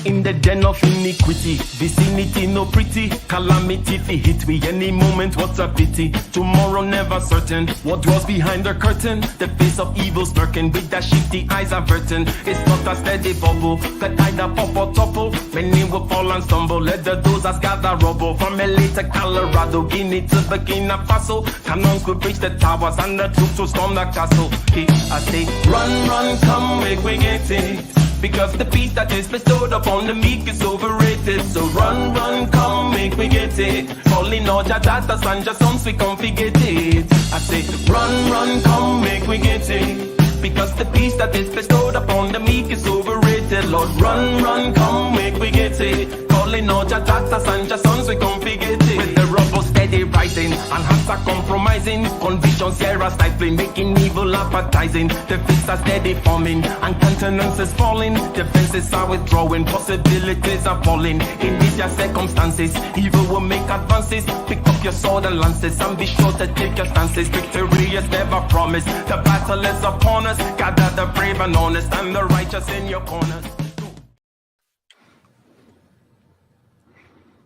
in the den of iniquity. Vicinity no pretty, calamity fi hit we any moment. What's a pity? Tomorrow never certain. What dwells behind the curtain? The face of evil smirking with that shifty eyes averting. It's not a steady bubble that either pop or topple. Many will fall and stumble. Let the dozers gather rubble. From LA to Colorado, Guinea to Burkina Faso. Cannons could reach the towers and the troops will storm the castle. I say, run, run, come, make we get it. Because the peace that is bestowed upon the meek is overrated. So run, run, come, make we get it. Calling all your daughters and your sons, we come forget it. I say, run, run, come, make we get it. Because the peace that is bestowed upon the meek is overrated. Lord, run, run, come, make we get it. Calling all your daughters and your sons, we come forget it. With the rubble steady rising, and hearts are compromising. Convictions here are stifling, making evil appetizing. The fists are steady forming, and countenance is falling. Defenses are withdrawing, possibilities are falling. In these circumstances, evil will make advances. Pick up your sword and lances, and be sure to take your stances. Victory is never promised, the battle is upon us. Gather the brave and honest, and the righteous in your corners.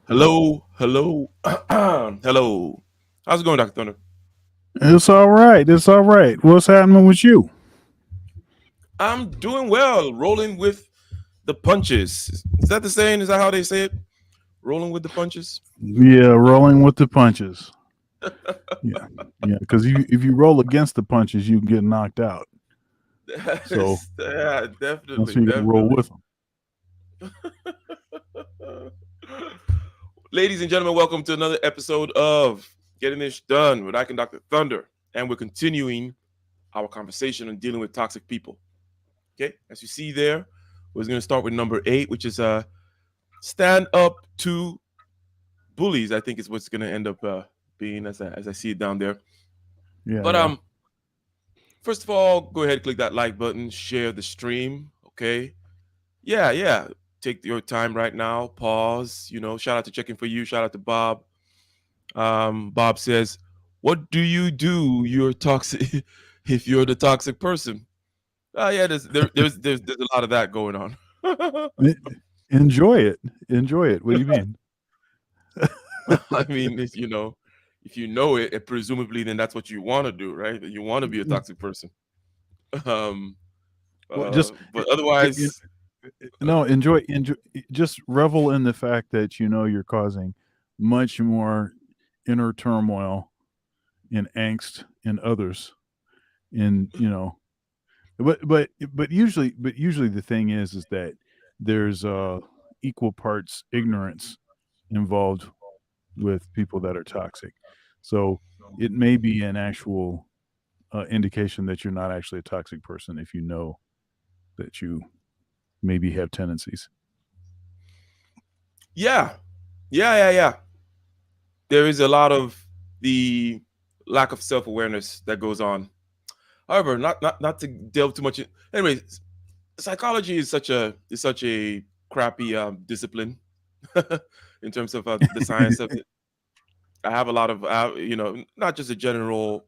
Hello. Hello. How's it going, Dr. Thunder? It's all right. It's all right. What's happening with you? I'm doing well. Rolling with the punches. Is that the saying? Is that how they say it? Rolling with the punches? Yeah, rolling with the punches. Yeah. Because if you roll against the punches, you get knocked out. So yeah, definitely. So you can roll with them. Ladies and gentlemen, welcome to another episode of Getting This Done with Ike and Dr. Thunder. And we're continuing our conversation on dealing with toxic people. Okay, as you see there, we're going to start with number 8, which is stand up to bullies. I think is what's going to end up being as I see it down there. Yeah. But first of all, go ahead, click that like button, share the stream. Okay. Yeah. Take your time right now. Pause. Shout out to Checking for You. Shout out to Bob. Bob says, "What do? You're toxic if you're the toxic person." Yeah, there's a lot of that going on. Enjoy it. What do you mean? I mean, if you know it, presumably then that's what you want to do, right? You want to be a toxic person. But otherwise, no, enjoy. Just revel in the fact that you're causing much more inner turmoil and angst in others, and But usually the thing is that there's equal parts ignorance involved with people that are toxic. So it may be an actual indication that you're not actually a toxic person if you know that you maybe have tendencies. Yeah. There is a lot of the lack of self-awareness that goes on. However, not to delve too much. Anyways, psychology is such a crappy discipline in terms of the science of it. I have a lot of not just a general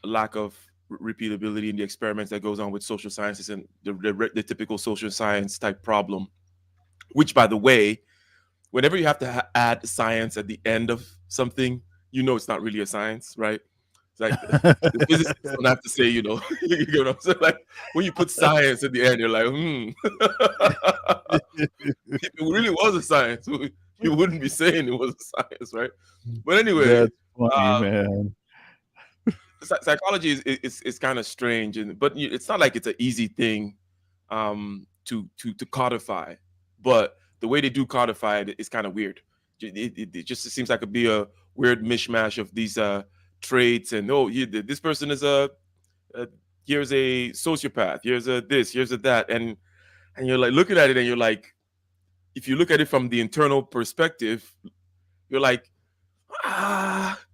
lack of repeatability in the experiments that goes on with social sciences and the typical social science type problem. Which, by the way, whenever you have to add science at the end of something, it's not really a science, right? It's like the physicists don't have to say, you know what I'm saying? Like when you put science at the end, you're like, if it really was a science, you wouldn't be saying it was a science, right? But anyway, that's funny, man. Psychology is kind of strange, but it's not like it's an easy thing to codify. But the way they do codify it is kind of weird. It just seems like it'd be a weird mishmash of these traits, and this person is here's a sociopath, here's a this, here's a that, and you're like looking at it, and you're like, if you look at it from the internal perspective, you're like,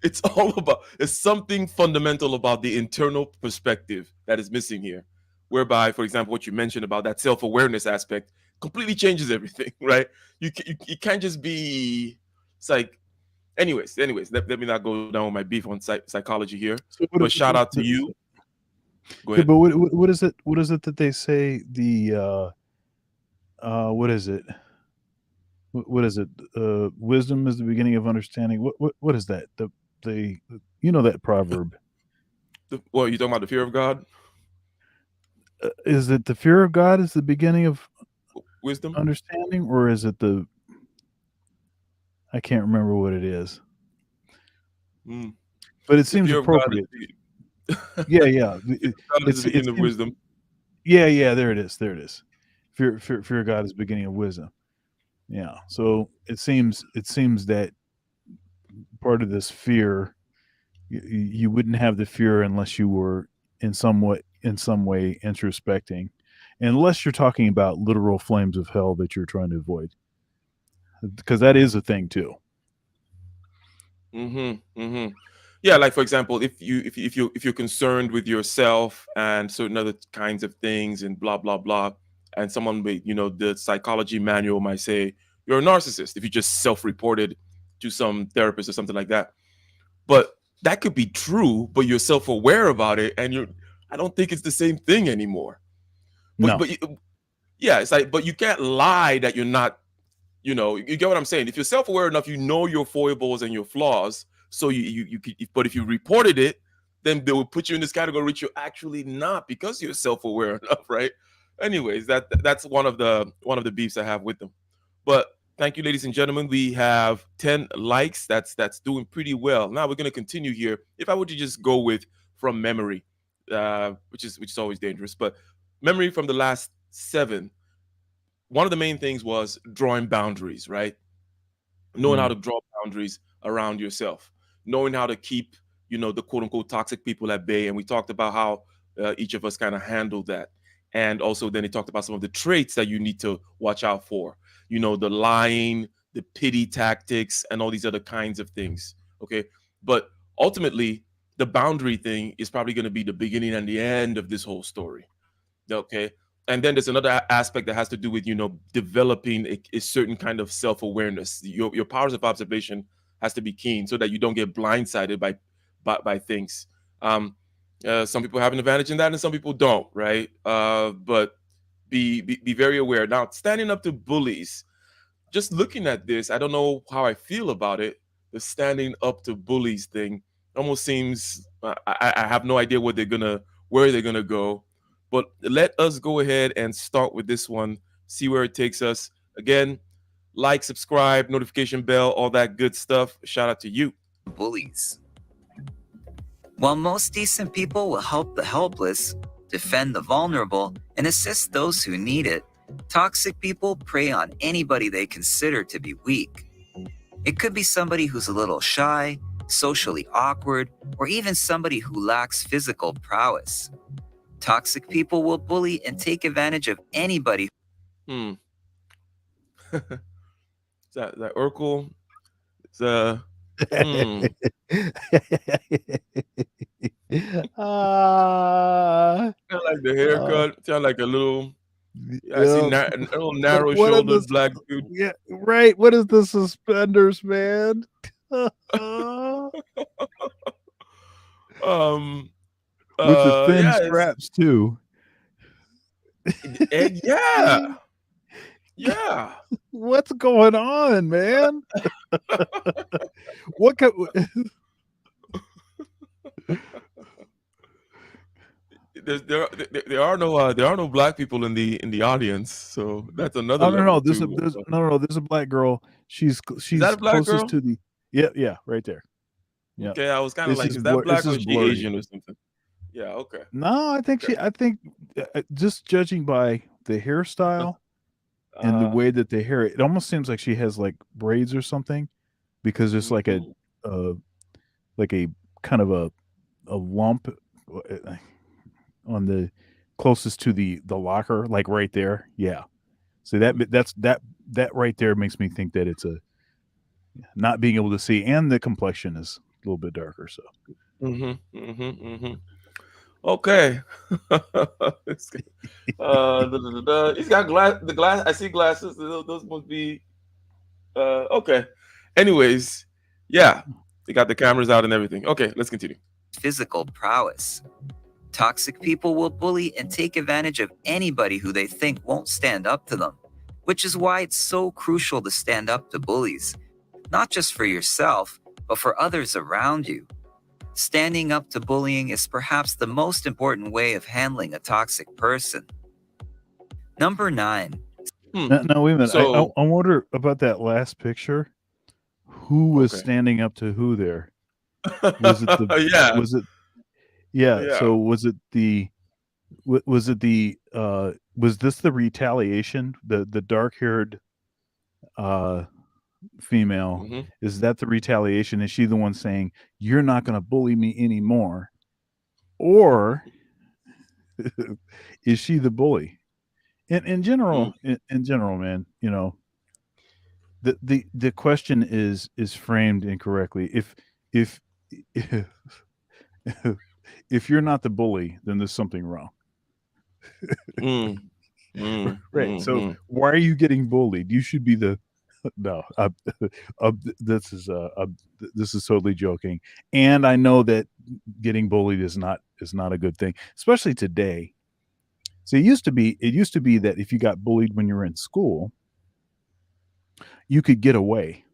it's something fundamental about the internal perspective that is missing here, whereby, for example, what you mentioned about that self-awareness aspect completely changes everything, right? You can't just be, it's like, anyways, let me not go down with my beef on psychology here, but shout out to you. Go ahead. But what is it that they say, the what is it? What is it? Wisdom is the beginning of understanding. What is that? The you know that proverb. What you talking about? The fear of God, Is it the fear of God is the beginning of wisdom. understanding, or is it the? I can't remember what it is, Mm. but it The seems fear of God. appropriate. Yeah, yeah. God is the It beginning of seems. wisdom. Yeah, yeah. There it is. There it is. Fear of God is the beginning of wisdom. Yeah. So it seems that part of this fear, you wouldn't have the fear unless you were in some way introspecting, unless you're talking about literal flames of hell that you're trying to avoid, because that is a thing too. Mm-hmm. Mm-hmm. Yeah, like for example, if you're concerned with yourself and certain other kinds of things and blah blah blah, and someone with the psychology manual might say you're a narcissist if you just self-reported to some therapist or something like that. But that could be true, but you're self-aware about it, and I don't think it's the same thing anymore. But No, yeah, it's like, but you can't lie that you're not. You get what I'm saying. If you're self-aware enough, you know your foibles and your flaws. So but if you reported it, then they will put you in this category which you're actually not because you're self-aware enough, right? Anyways, that's one of the beefs I have with them. But thank you, ladies and gentlemen. We have 10 likes. That's doing pretty well. Now we're gonna continue here. If I were to just go with from memory, which is always dangerous, but memory from the last 7, one of the main things was drawing boundaries, right? Knowing how mm, to draw boundaries around yourself, knowing how to keep, the quote unquote toxic people at bay. And we talked about how each of us kind of handled that. And also, then he talked about some of the traits that you need to watch out for, the lying, the pity tactics, and all these other kinds of things. Okay. But ultimately, the boundary thing is probably going to be the beginning and the end of this whole story. Okay. And then there's another aspect that has to do with developing a certain kind of self-awareness. Your powers of observation has to be keen so that you don't get blindsided by things. Some people have an advantage in that and some people don't, right? But be very aware. Now, standing up to bullies, just looking at this, I don't know how I feel about it. The standing up to bullies thing almost seems, I have no idea where they're gonna go. But let us go ahead and start with this one, see where it takes us. Again, like, subscribe, notification bell, all that good stuff. Shout out to you. Bullies. While most decent people will help the helpless, defend the vulnerable, and assist those who need it, toxic people prey on anybody they consider to be weak. It could be somebody who's a little shy, socially awkward, or even somebody who lacks physical prowess. Toxic people will bully and take advantage of anybody. Is that Urkel? It's Kinda like the haircut. Sound like a little. I see yeah. a little What are narrow-shouldered the black dude. yeah, right? What is the suspenders, man? Um. With the thin Yeah. straps too. And yeah. Yeah. What's going on, man? What can There are no black people in the audience, so that's another Oh, no, level there's a too. there's no, there's a black girl. She's Is that a black closest girl? to the yeah, right there. Yeah. Okay, I was kind of It's like, just is that black it's or is just she blurry. Asian or something? Yeah. Okay. No, I think just judging by the hairstyle and the way that the hair, it almost seems like she has like braids or something, because it's like a kind of a lump on the closest to the locker, like right there. Yeah. So that right there makes me think that it's a not being able to see, and the complexion is a little bit darker. So Okay. He's got the glass. I see glasses. Those must be okay. Anyways, yeah, they got the cameras out and everything. Okay, let's continue. Physical prowess. Toxic people will bully and take advantage of anybody who they think won't stand up to them. which is why it's so crucial to stand up to bullies, not just for yourself, but for others around you. Standing up to bullying is perhaps the most important way of handling a toxic person. Number 9. Now wait a minute. So I wonder about that last picture. Who was Okay. standing up to who there? Was it the yeah. was it yeah, Yeah. so was it the was this the retaliation? The dark-haired female, Mhm. is that the retaliation? Is she the one saying, "You're not going to bully me anymore"? Or is she the bully? In general, in general, man, you know, the question is framed incorrectly. If if you're not the bully, then there's something wrong. Mm. Mm. Right. So Mhm. why are you getting bullied? You should be the no. This is this is totally joking, and I know that getting bullied is not a good thing, especially today. So it used to be that if you got bullied when you were in school, you could get away.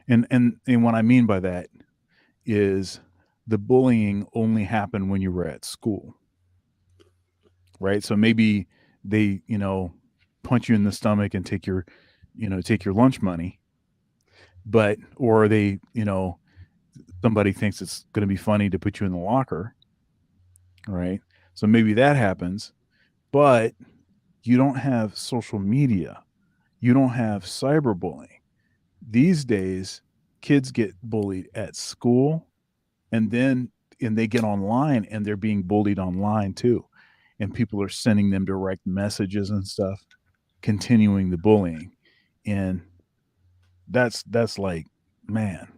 And what I mean by that is the bullying only happened when you were at school. Right? So maybe they, punch you in the stomach and take your lunch money. But or they, somebody thinks it's going to be funny to put you in the locker. Right? So maybe that happens, but you don't have social media. You don't have cyberbullying. These days, kids get bullied at school, and they get online and they're being bullied online too. And people are sending them direct messages and stuff, continuing the bullying. And that's like, man.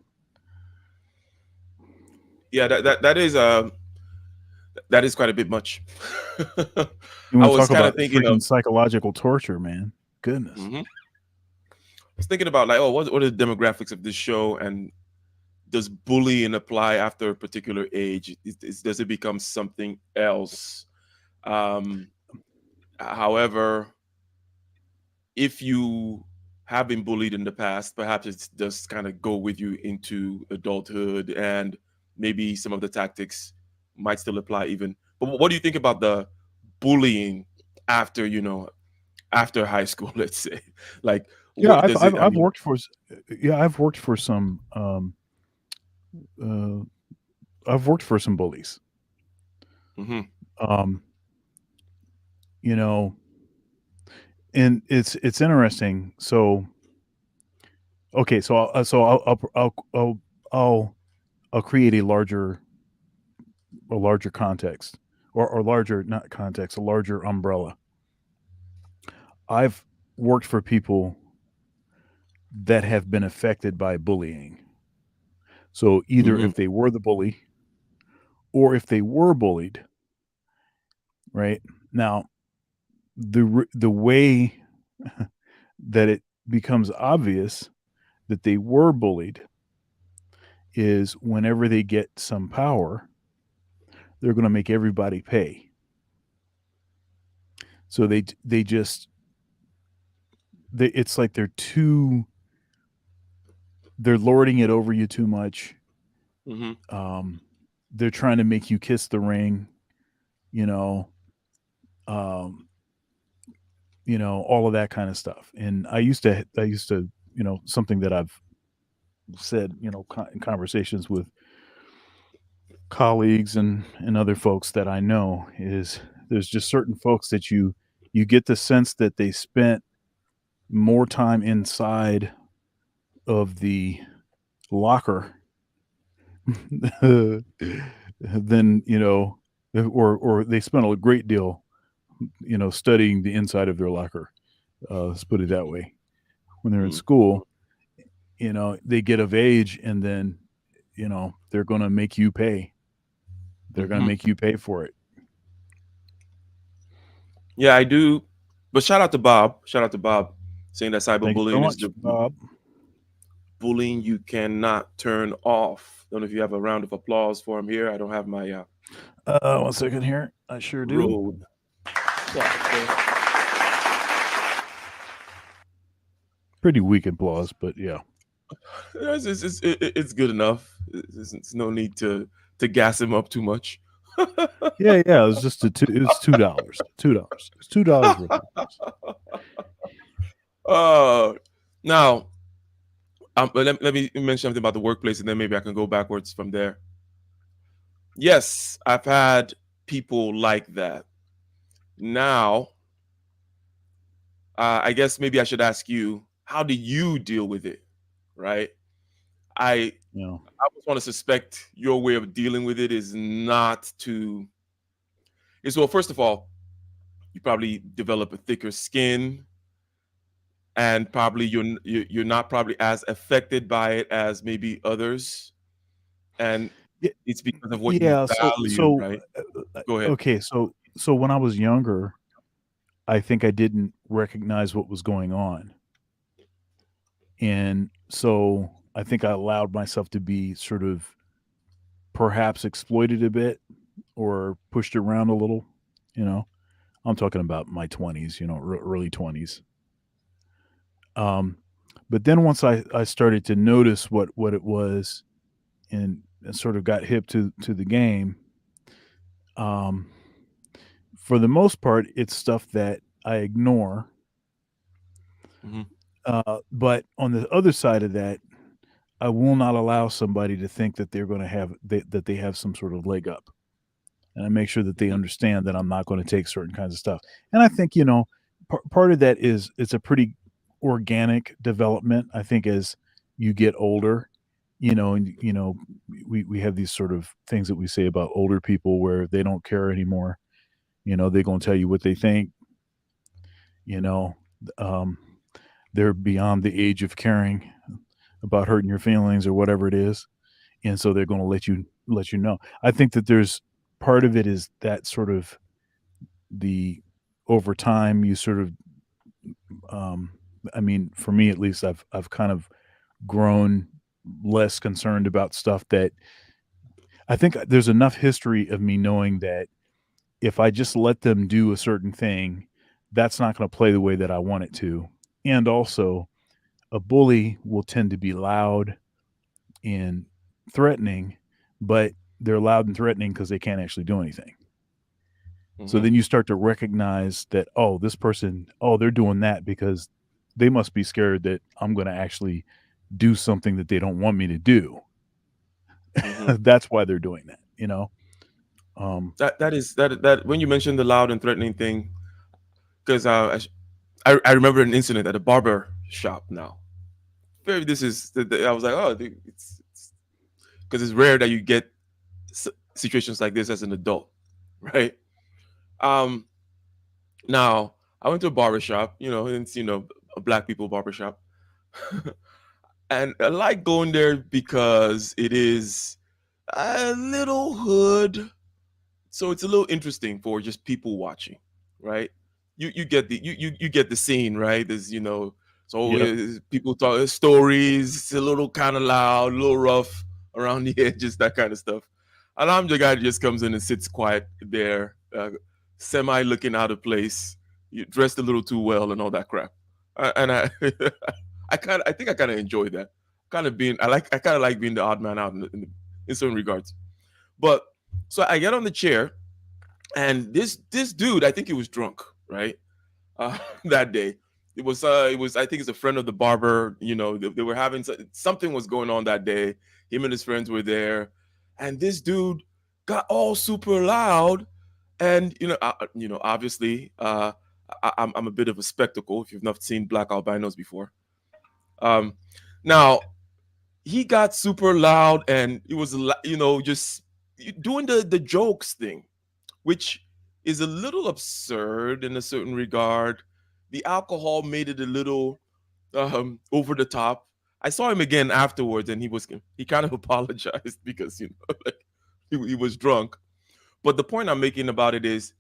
Yeah, that is quite a bit much. You I want to was talk kind about of thinking freaking of psychological torture, man. Goodness. Mhm. I was thinking about like, oh, what are the demographics of this show, and does bullying apply after a particular age? Does it become something else? However, if you have been bullied in the past, perhaps it does kind of go with you into adulthood, and maybe some of the tactics might still apply even. But what do you think about the bullying after, after high school, let's say? Like, Yeah, what does it, I I've mean, worked for I've worked for some I've worked for some bullies. mhm, Um, you know, and it's interesting. So, okay, so I'll create a larger context, or larger, not context, a larger umbrella. I've worked for people that have been affected by bullying. So either mhm, if they were the bully or if they were bullied, right? Now, the way that it becomes obvious that they were bullied is whenever they get some power, they're going to make everybody pay. So it's like they're lording it over you too much. mhm. They're trying to make you kiss the ring, all of that kind of stuff. And I used to, something that I've said, in conversations with colleagues and other folks that I know, is there's just certain folks that you get the sense that they spent more time inside of the locker than, or they spent a great deal, studying the inside of their locker. Let's put it that way. When they're in school, they get of age, and then, they're going to make you pay. They're going to make you pay for it. Yeah, I do. But shout out to Bob. Shout out to Bob saying that Thank you so cyberbullying is much, the Bob. bullying you cannot turn off. Don't know if you have a round of applause for him here. I don't have my 1 second here. I sure do. road. Pretty weak applause, but yeah. It's good enough. It's no need to gas him up too much. Yeah, yeah. It was just it was $2. $2. It's $2 worth of applause. uh, now, let me mention something about the workplace, and then maybe I can go backwards from there. Yes, I've had people like that. Now, I guess maybe I should ask you, how do you deal with it? Right? I You know. I just want to suspect your way of dealing with it is not to. Is well, first of all, you probably develop a thicker skin, and probably you're not probably as affected by it as maybe others, and Yeah, it's because of what you yeah. value, right? Go ahead. Okay. So when I was younger, I think I didn't recognize what was going on, and so I think I allowed myself to be sort of perhaps exploited a bit or pushed around a little. You know, I'm talking about my 20s. You know, early 20s. Um, but then once I started to notice what it was and sort of got hip to the game, um, for the most part, it's stuff that I ignore. Hmm. But on the other side of that, I will not allow somebody to think that they're going to have that they have some sort of leg up, and I make sure that they Hmm. understand that I'm not going to take certain kinds of stuff. And I think you know, part of that is it's a pretty organic development. I think as you get older, you know, and you know, we have these sort of things that we say about older people where they don't care anymore. You know, they're going to tell you what they think. You know, um, they're beyond the age of caring about hurting your feelings or whatever it is, and so they're going to let you know. I think that there's part of it is that sort of the over time you sort of um, I mean, for me at least, I've kind of grown less concerned about stuff that I think there's enough history of me knowing that if I just let them do a certain thing, that's not going to play the way that I want it to. And also, a bully will tend to be loud and threatening, but they're loud and threatening because they can't actually do anything. So Hmm. then you start to recognize that, oh, this person, oh, they're doing that because they must be scared that I'm going to actually do something that they don't want me to do. Hmm. That's why they're doing that, you know? Um, That when you mentioned the loud and threatening thing, because I remember an incident at a barber shop. Now, very this is I was like, oh, it's because it's rare that you get situations like this as an adult, right? Um, Now I went to a barber shop, you know, and it's a black people barber shop, and I like going there because it is a little hood, so it's a little interesting for just people watching, right? You get you get the scene, right? There's so yep. people talk stories. It's a little kind of loud, a little rough around the edges, that kind of stuff. And I'm the guy that just comes in and sits quiet there, semi looking out of place, you dressed a little too well, and all that crap. And I, I think I kind of enjoy that. Kind of being, I kind of like being the odd man out in certain regards. But so I get on the chair, and this dude, I think he was drunk, right? That day. It was I think it's a friend of the barber. They were having something was going on that day. Him and his friends were there, and this dude got all super loud, and obviously, I'm a bit of a spectacle if you've not seen black albinos before. Um, Now he got super loud, and it was just doing the jokes thing, which is a little absurd in a certain regard. The alcohol made it a little over the top. I saw him again afterwards, and he kind of apologized because like he was drunk. But the point I'm making about it is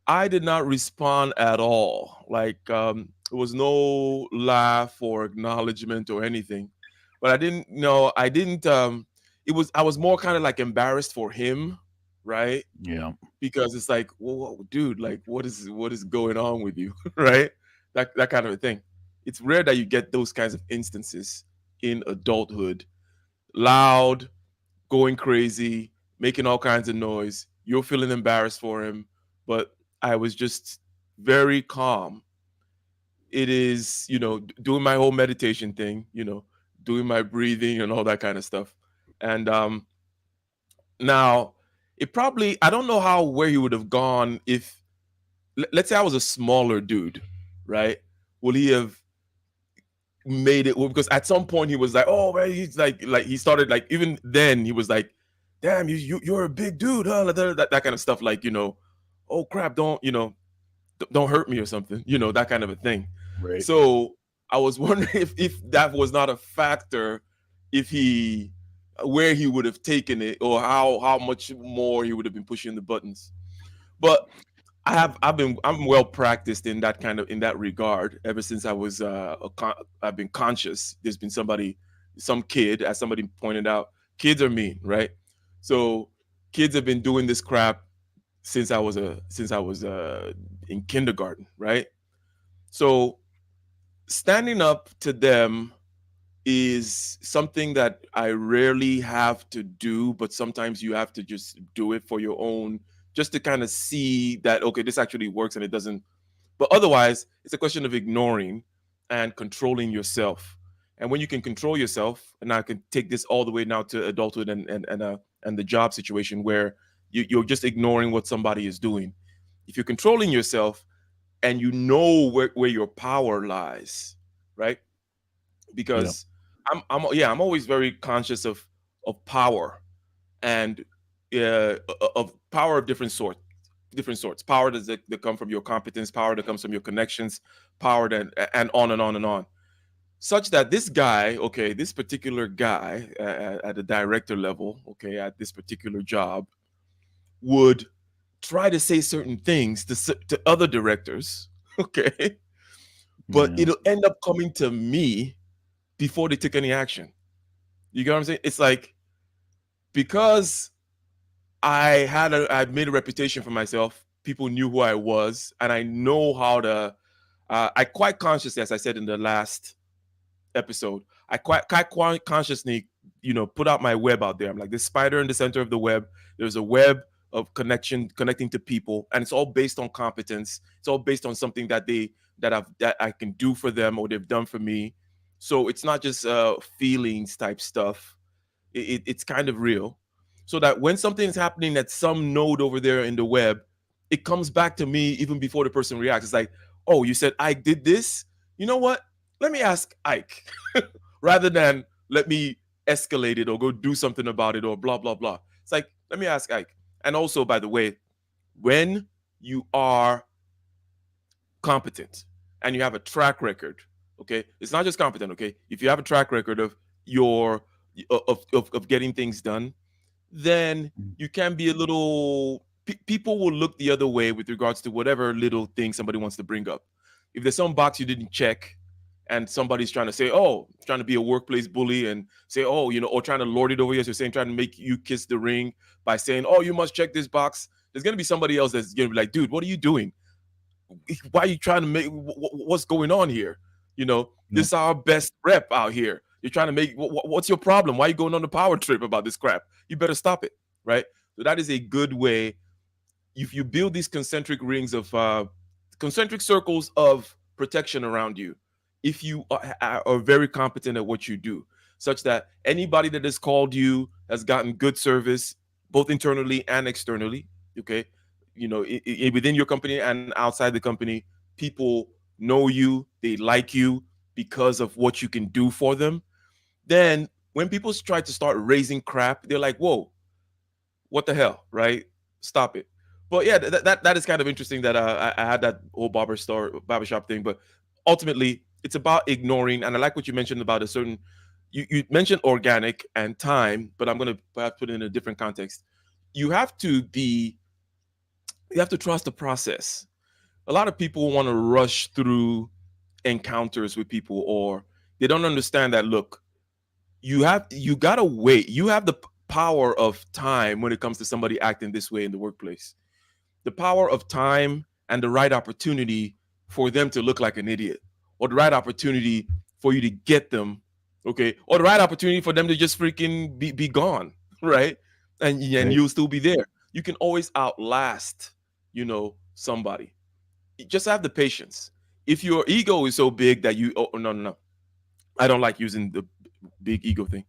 I did not respond at all. Like there was no laugh or acknowledgement or anything. But I didn't know. I didn't. I was more kind of like embarrassed for him, right? Yeah. Because it's like, well, dude, like what is going on with you, right? That kind of a thing. It's rare that you get those kinds of instances in adulthood. Loud, going crazy, making all kinds of noise. You're feeling embarrassed for him, but I was just very calm. It is, doing my whole meditation thing, doing my breathing and all that kind of stuff. And now, it probably, I don't know how where he would have gone if, let's say I was a smaller dude, right? Will he have made it? Well, because at some point he was like, oh man, he's like he started like, even then he was like, damn, you're a big dude, huh? That kind of stuff, like, oh crap, don't hurt me or something, that kind of a thing. Right. So I was wondering if that was not a factor, if he, where he would have taken it, or how much more he would have been pushing the buttons. But I'm well practiced in that regard ever since I was I've been conscious. There's been some kid, as somebody pointed out, kids are mean, right? So kids have been doing this crap since I was in kindergarten, right? So standing up to them is something that I rarely have to do, but sometimes you have to just do it for your own, just to kind of see that, okay, this actually works and it doesn't. But otherwise, it's a question of ignoring and controlling yourself. And when you can control yourself, and I can take this all the way now to adulthood and the job situation where you're just ignoring what somebody is doing. If you're controlling yourself and you know where your power lies, right? Because I'm always very conscious of power, and of power of different sorts. Power that come from your competence, power that comes from your connections, power that, and on and on and on. Such that this guy, okay, this particular guy at the director level, okay, at this particular job, would try to say certain things to other directors, okay, but Yeah. it'll end up coming to me before they took any action. You get what I'm saying? It's like, because I made a reputation for myself. People knew who I was, and I know how to. I quite consciously, as I said in the last episode, I quite consciously, put out my web out there. I'm like this spider in the center of the web. There's a web of connecting to people, and it's all based on competence. It's all based on something that I can do for them, or they've done for me. So it's not just feelings type stuff. It's kind of real. So that when something is happening at some node over there in the web, it comes back to me even before the person reacts. It's like, oh, you said Ike did this? You know what? Let me ask Ike rather than let me escalate it or go do something about it or blah, blah, blah. It's like, let me ask Ike. And also, by the way, when you are competent and you have a track record, okay, it's not just competent, okay, if you have a track record of of getting things done, then you can be a little, people will look the other way with regards to whatever little thing somebody wants to bring up. If there's some box you didn't check and somebody's trying to say, oh, trying to be a workplace bully and say, oh, or trying to lord it over you, as you're saying, trying to make you kiss the ring by saying, oh, you must check this box, there's going to be somebody else that's going to be like, dude, what are you doing? Why are you trying to make, what's going on here? This is our best rep out here. You're trying to make, what's your problem? Why are you going on the power trip about this crap? You better stop it, right? So that is a good way. If you build these concentric rings of, concentric circles of protection around you, if you are very competent at what you do, such that anybody that has called you has gotten good service, both internally and externally, okay? Within your company and outside the company, people know you, they like you because of what you can do for them. Then when people try to start raising crap, they're like, whoa, what the hell, right? Stop it. But yeah, that is kind of interesting that I had that whole barbershop thing. But ultimately, it's about ignoring. And I like what you mentioned about a certain, you mentioned organic and time, but I'm going to perhaps put it in a different context. You have to trust the process. A lot of people want to rush through encounters with people, or they don't understand that, look, you got to wait. You have the power of time when it comes to somebody acting this way in the workplace. The power of time and the right opportunity for them to look like an idiot or the right opportunity for you to get them, okay, or the right opportunity for them to just freaking be gone, right? And Right. you'll still be there. You can always outlast, somebody. Just have the patience. If your ego is so big that oh, no, no, no, I don't like using the big ego thing.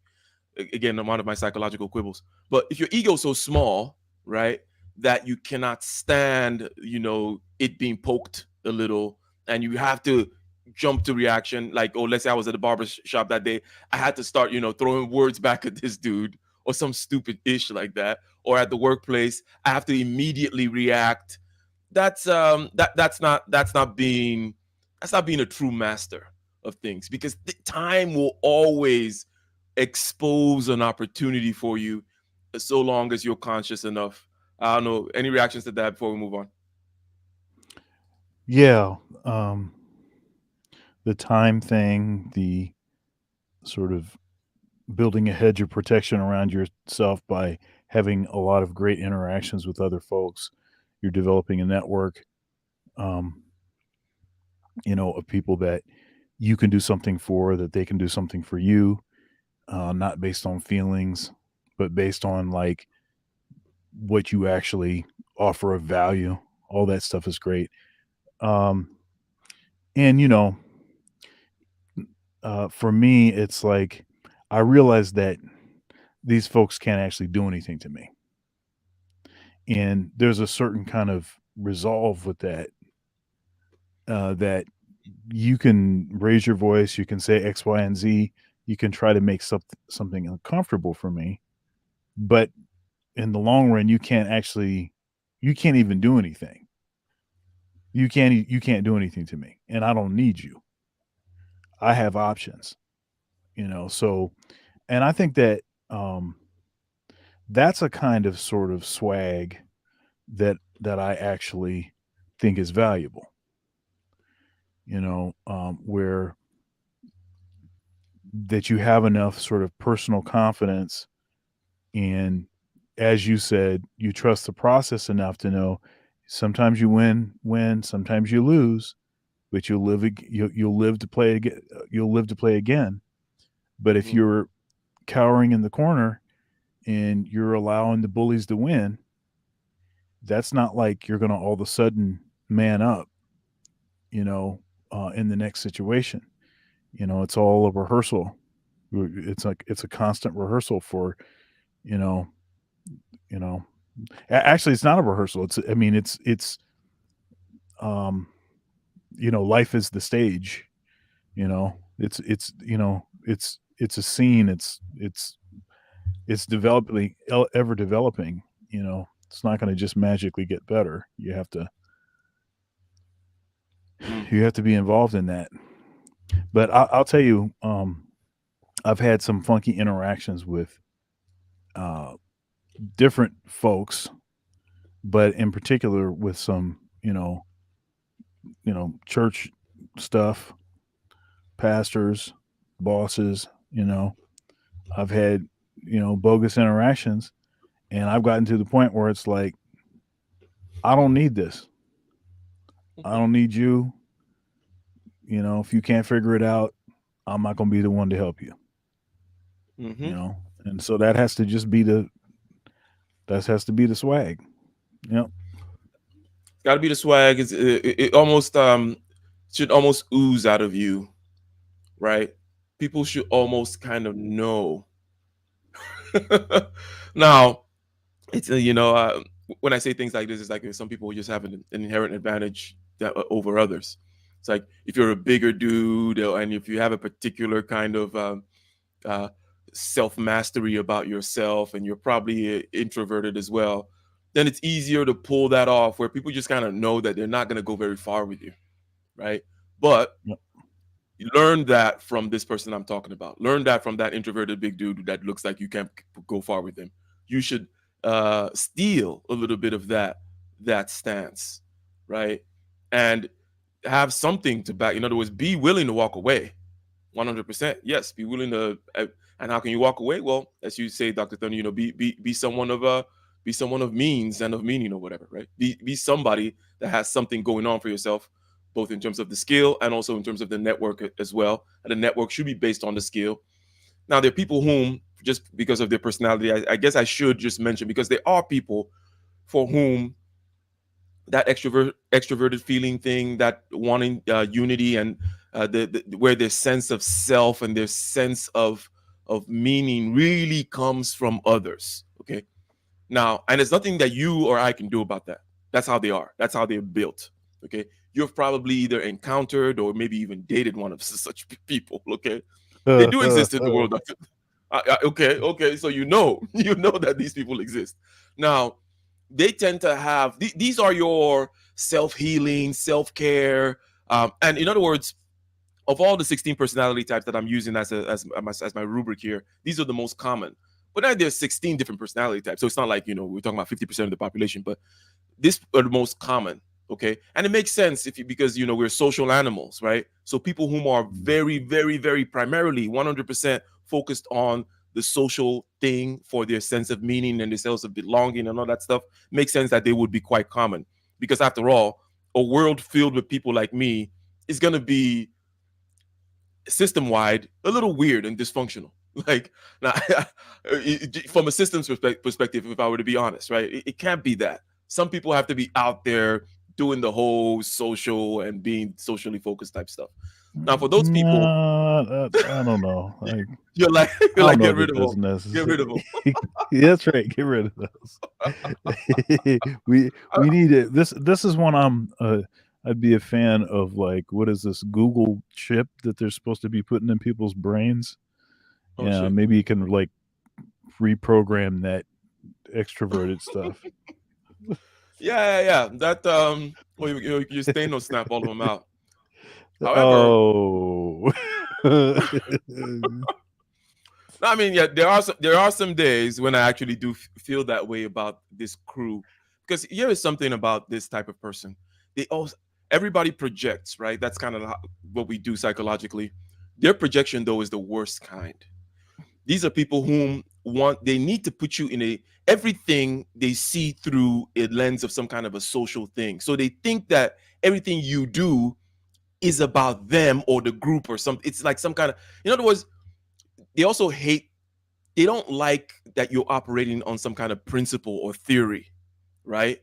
Again, one of my psychological quibbles. But if your ego is so small, right, that you cannot stand, it being poked a little, and you have to jump to reaction. Like, oh, let's say I was at the barber shop that day, I had to start, throwing words back at this dude or some stupid ish like that. Or at the workplace, I have to immediately react. That's not being a true master of things, because time will always expose an opportunity for you, so long as you're conscious enough. I don't know. Any reactions to that before we move on? Yeah. The time thing, the sort of building a hedge of protection around yourself by having a lot of great interactions with other folks. You're developing a network, um, of people that you can do something for, that they can do something for you, not based on feelings, but based on like what you actually offer of value. All that stuff is great. Um, and for me, it's like I realize that these folks can't actually do anything to me, and there's a certain kind of resolve with that. That you can raise your voice, you can say X, Y, and Z, you can try to make something uncomfortable for me, but in the long run, you can't even do anything. You can't do anything to me, and I don't need you. I have options, so, and I think that um that's a kind of sort of swag that I actually think is valuable, where that you have enough sort of personal confidence, and as you said, you trust the process enough to know sometimes you win, sometimes you lose, but you'll live to play again. You'll live to play again. But if Mhm. you're cowering in the corner and you're allowing the bullies to win, that's not like you're going to all of a sudden man up, in the next situation. It's all a rehearsal. It's like it's a constant rehearsal for, you know, you know. Actually, it's not a rehearsal. I mean, um, life is the stage. It's a scene. It's developing, ever developing. It's not going to just magically get better. Mm. You have to be involved in that. But I'll tell you, I've had some funky interactions with uh, different folks, but in particular with some, church stuff, pastors, bosses. I've had, bogus interactions, and I've gotten to the point where it's like, I don't need this. I don't need you. If you can't figure it out, I'm not going to be the one to help you. Mm-hmm. And so that has to just be the swag. Yep. It's got to be the swag. It almost should almost ooze out of you, right? People should almost kind of know. Now, it's when I say things like this, it's like some people just have an inherent advantage over others. It's like if you're a bigger dude, and if you have a particular kind of uh, self mastery about yourself, and you're probably introverted as well, then it's easier to pull that off, where people just kind of know that they're not going to go very far with you, right? But Yep. you learn that from this person I'm talking about. Learn that from that introverted big dude that looks like you can't go far with him. You should steal a little bit of that stance, right? And have something to back. In other words, be willing to walk away. 100%. Yes, be willing to. And how can you walk away? Well, as you say, Dr. Thunder, be someone of means and of meaning or whatever, right? Be somebody that has something going on for yourself, both in terms of the skill and also in terms of the network as well. And the network should be based on the skill. Now, there are people whom, just because of their personality, I guess I should just mention, because there are people for whom that extroverted feeling thing, that wanting unity, and where their sense of self and their sense of meaning really comes from others. Okay. Now, and there's nothing that you or I can do about that. That's how they are. That's how they're built. Okay. You've probably either encountered or maybe even dated one of such people. Okay. They do exist in the world. Okay. So you know that these people exist. Now, they tend to have these are your self-healing, self-care, and in other words, of all the 16 personality types that I'm using as my rubric here, these are the most common. But now there's 16 different personality types, so it's not like we're talking about 50% of the population, but these are the most common. Okay, and it makes sense because we're social animals, right? So people whom are very, very, very primarily 100% focused on the social thing for their sense of meaning and their sense of belonging and all that stuff, makes sense that they would be quite common. Because after all, a world filled with people like me is going to be system-wide a little weird and dysfunctional. Like, now, from a systems perspective, if I were to be honest, right, it can't be that. Some people have to be out there doing the whole social and being socially focused type stuff. Now, for those people, I don't know. Like, you're like, get rid of them. Get rid of them. Yeah, that's right. Get rid of those. we need it. This is one I'd be a fan of. Like, what is this Google chip that they're supposed to be putting in people's brains? Oh, yeah, shit. maybe you can like reprogram that extroverted stuff. Yeah. That well, you stay no snap all of them out. However, Oh. I mean, yeah, there are some days when I actually do feel that way about this crew, because here is something about this type of person. Everybody projects, right? That's kind of what we do psychologically. Their projection, though, is the worst kind. These are people whom they need to put you in everything they see through a lens of some kind of a social thing. So they think that everything you do is about them or the group or something. It's like some kind of, in other words, they don't like that you're operating on some kind of principle or theory, right?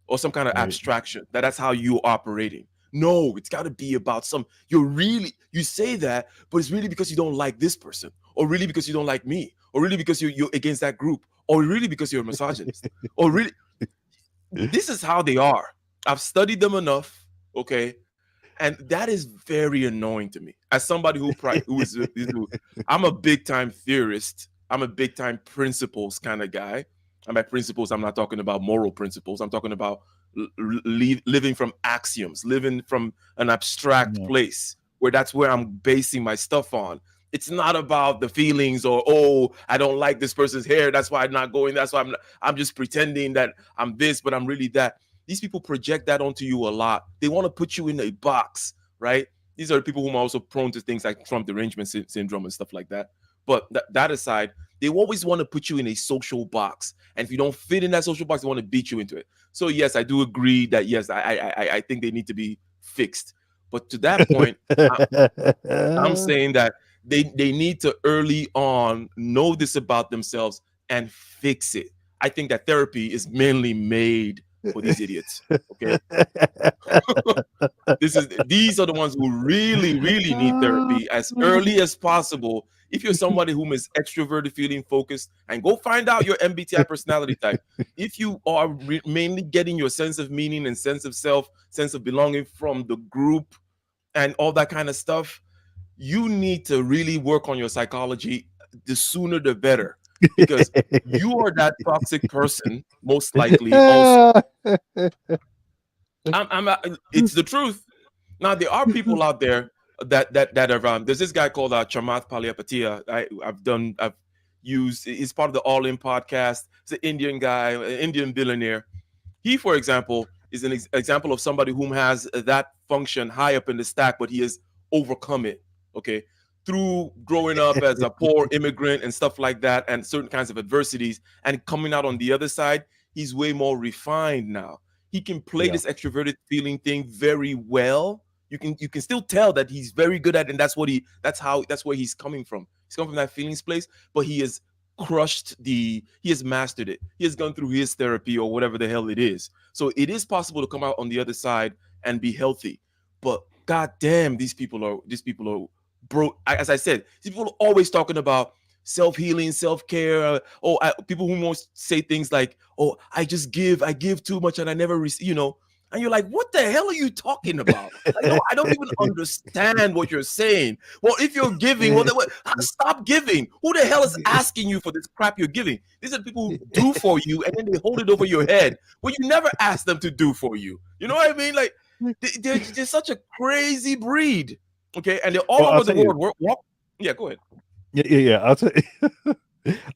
Or some kind of abstraction, that's how you're operating. No, it's got to be about you say that, but it's really because you don't like this person, or really because you don't like me, or really because you're against that group, or really because you're a misogynist, or really, this is how they are. I've studied them enough, okay? And that is very annoying to me. As somebody I'm a big time theorist. I'm a big time principles kind of guy. And by principles, I'm not talking about moral principles. I'm talking about living from axioms, living from an abstract place that's where I'm basing my stuff on. It's not about the feelings or, oh, I don't like this person's hair, that's why I'm not going. That's why I'm just pretending that I'm this, but I'm really that. These people project that onto you a lot. They want to put you in a box, right? These are the people who are also prone to things like Trump derangement syndrome and stuff like that. But that aside, they always want to put you in a social box. And if you don't fit in that social box, they want to beat you into it. So yes, I do agree that, yes, I think they need to be fixed. But to that point, I'm saying that they need to early on know this about themselves and fix it. I think that therapy is mainly made for these idiots. Okay. These are the ones who really, really need therapy as early as possible. If you're somebody who is extroverted, feeling focused, and go find out your MBTI personality type. If you are mainly getting your sense of meaning and sense of self, sense of belonging from the group and all that kind of stuff, you need to really work on your psychology. The sooner the better, because you are that toxic person, most likely. Also, it's the truth. Now, there are people out there that are there's this guy called Chamath Palihapitiya. I've used. He's part of the All In podcast. He's an Indian guy, an Indian billionaire. He, for example, is an example of somebody whom has that function high up in the stack, but he has overcome it. Okay, through growing up as a poor immigrant and stuff like that, and certain kinds of adversities, and coming out on the other side, he's way more refined now. He can play this extroverted feeling thing very well, you can still tell that he's very good at it, and that's where he's coming from. He's coming from that feelings place, but he has he has mastered it. He has gone through his therapy or whatever the hell it is. So it is possible to come out on the other side and be healthy. But god damn, these people are broke. As I said, these people are always talking about self-healing, self-care. People who most say things like, oh, I give too much and I never receive, and you're like, what the hell are you talking about? I don't even understand what you're saying. Well, if you're giving, stop giving. Who the hell is asking you for this crap you're giving? These are people who do for you and then they hold it over your head. Well, you never ask them to do for you. You know what I mean? Like, they're such a crazy breed. Okay, and they're all over the world. Yeah, go ahead. Yeah.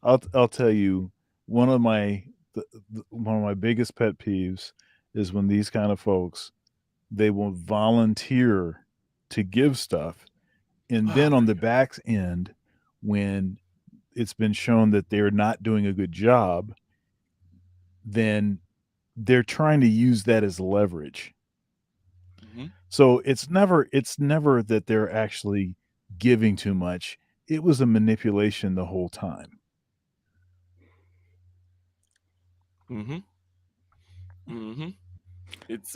I'll tell you, one of my biggest pet peeves is when these kind of folks, they will volunteer to give stuff, and then on the back end, when it's been shown that they're not doing a good job, then they're trying to use that as leverage. Mm-hmm. So it's never that they're actually giving too much. It was a manipulation the whole time. Mm-hmm. Mm-hmm. It's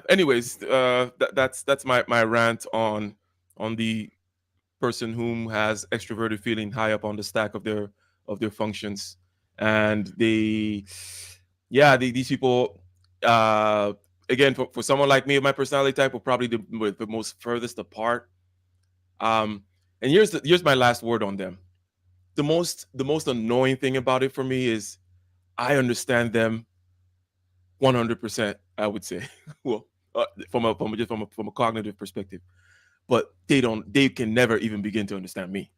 anyways, that's my rant on the person whom has extroverted feeling high up on the stack of their functions. And these people, again, for someone like me, my personality type, will probably the most furthest apart. And here's my last word on them. The most annoying thing about it for me is I understand them 100%, I would say. Well, from a cognitive perspective, but they can never even begin to understand me,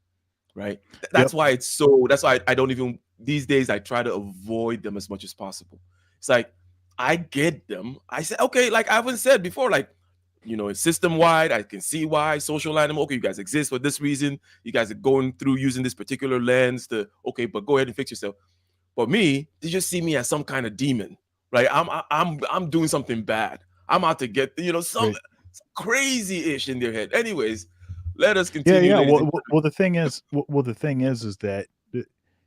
right? That's why that's why I don't even, these days I try to avoid them as much as possible. It's like, I get them. I said, okay, like I haven't said before, like, it's system wide. I can see why social animal. Okay, you guys exist for this reason. You guys are going through using this particular lens but go ahead and fix yourself. But me, they just see me as some kind of demon, right? I'm doing something bad. I'm out to get some crazy-ish in their head. Anyways, let us continue. Yeah. Well, the thing is that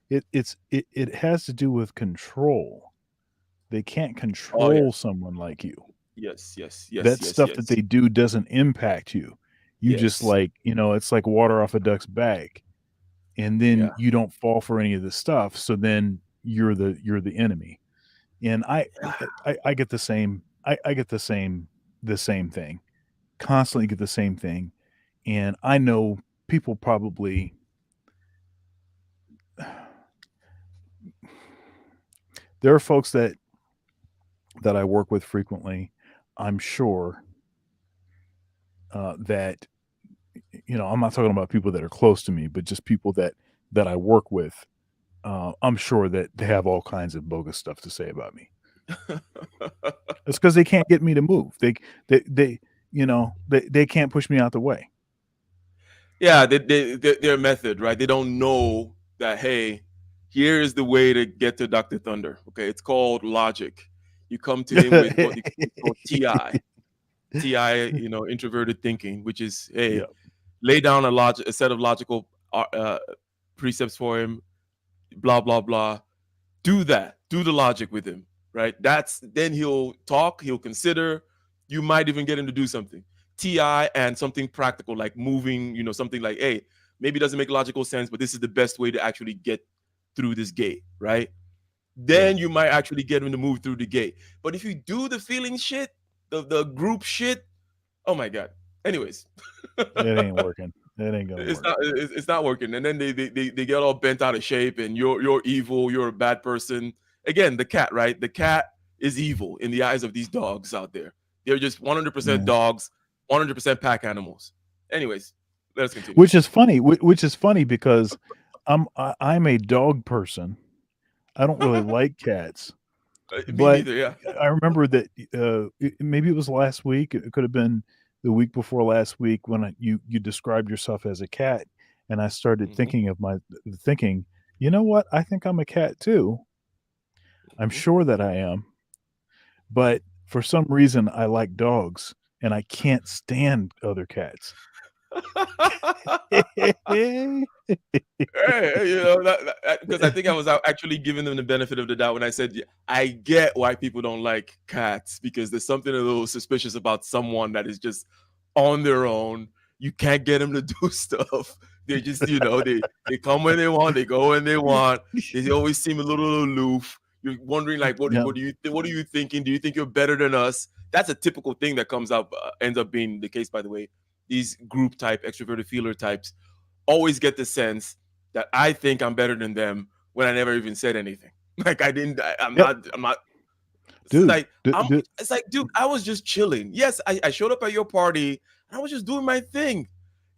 it has to do with control. They can't control someone like you. Yes. That stuff that they do doesn't impact you. You just it's like water off a duck's back, and then you don't fall for any of the stuff. So then you're the enemy. And I get the same. I get the same thing. Constantly get the same thing, and I know people probably. There are folks that I work with frequently. I'm sure that I'm not talking about people that are close to me, but just people that I work with. I'm sure that they have all kinds of bogus stuff to say about me. It's because they can't get me to move. They can't push me out the way. Yeah, their method, right? They don't know that, hey, here is the way to get to Dr. Thunder. Okay, it's called logic. You come to him with what you call TI, introverted thinking, which is, hey, lay down a set of logical precepts for him, blah blah blah. Do that. Do the logic with him, right? Then he'll talk. He'll consider. You might even get him to do something. TI and something practical like moving. Something like, hey, maybe it doesn't make logical sense, but this is the best way to actually get through this gate, right? Then you might actually get him to move through the gate. But if you do the feeling shit, the group shit, oh my god. Anyways, it ain't working. It ain't gonna work. It's not working. And then they get all bent out of shape, and you're evil. You're a bad person. Again, the cat, right? The cat is evil in the eyes of these dogs out there. They're just 100% dogs, 100% pack animals. Anyways, let's continue. Which is funny because I'm a dog person. I don't really like cats. Me neither, yeah. I remember that maybe it was last week. It could have been the week before last week when you described yourself as a cat, and I started thinking, you know what? I think I'm a cat too. I'm sure that I am, but for some reason I like dogs and I can't stand other cats. Hey, you know, because I think I was actually giving them the benefit of the doubt when I said, yeah, I get why people don't like cats because there's something a little suspicious about someone that is just on their own. You can't get them to do stuff. They just, you know, they come when they want, they go when they want. They always seem a little aloof. You're wondering, like, Yeah. what are you thinking? Do you think you're better than us? That's a typical thing that comes up, ends up being the case, by the way. These group type, extroverted feeler types always get the sense that I think I'm better than them when I never even said anything. Like I'm Yep. not. It's Dude, like it's like, dude, I was just chilling. Yes, I showed up at your party and I was just doing my thing.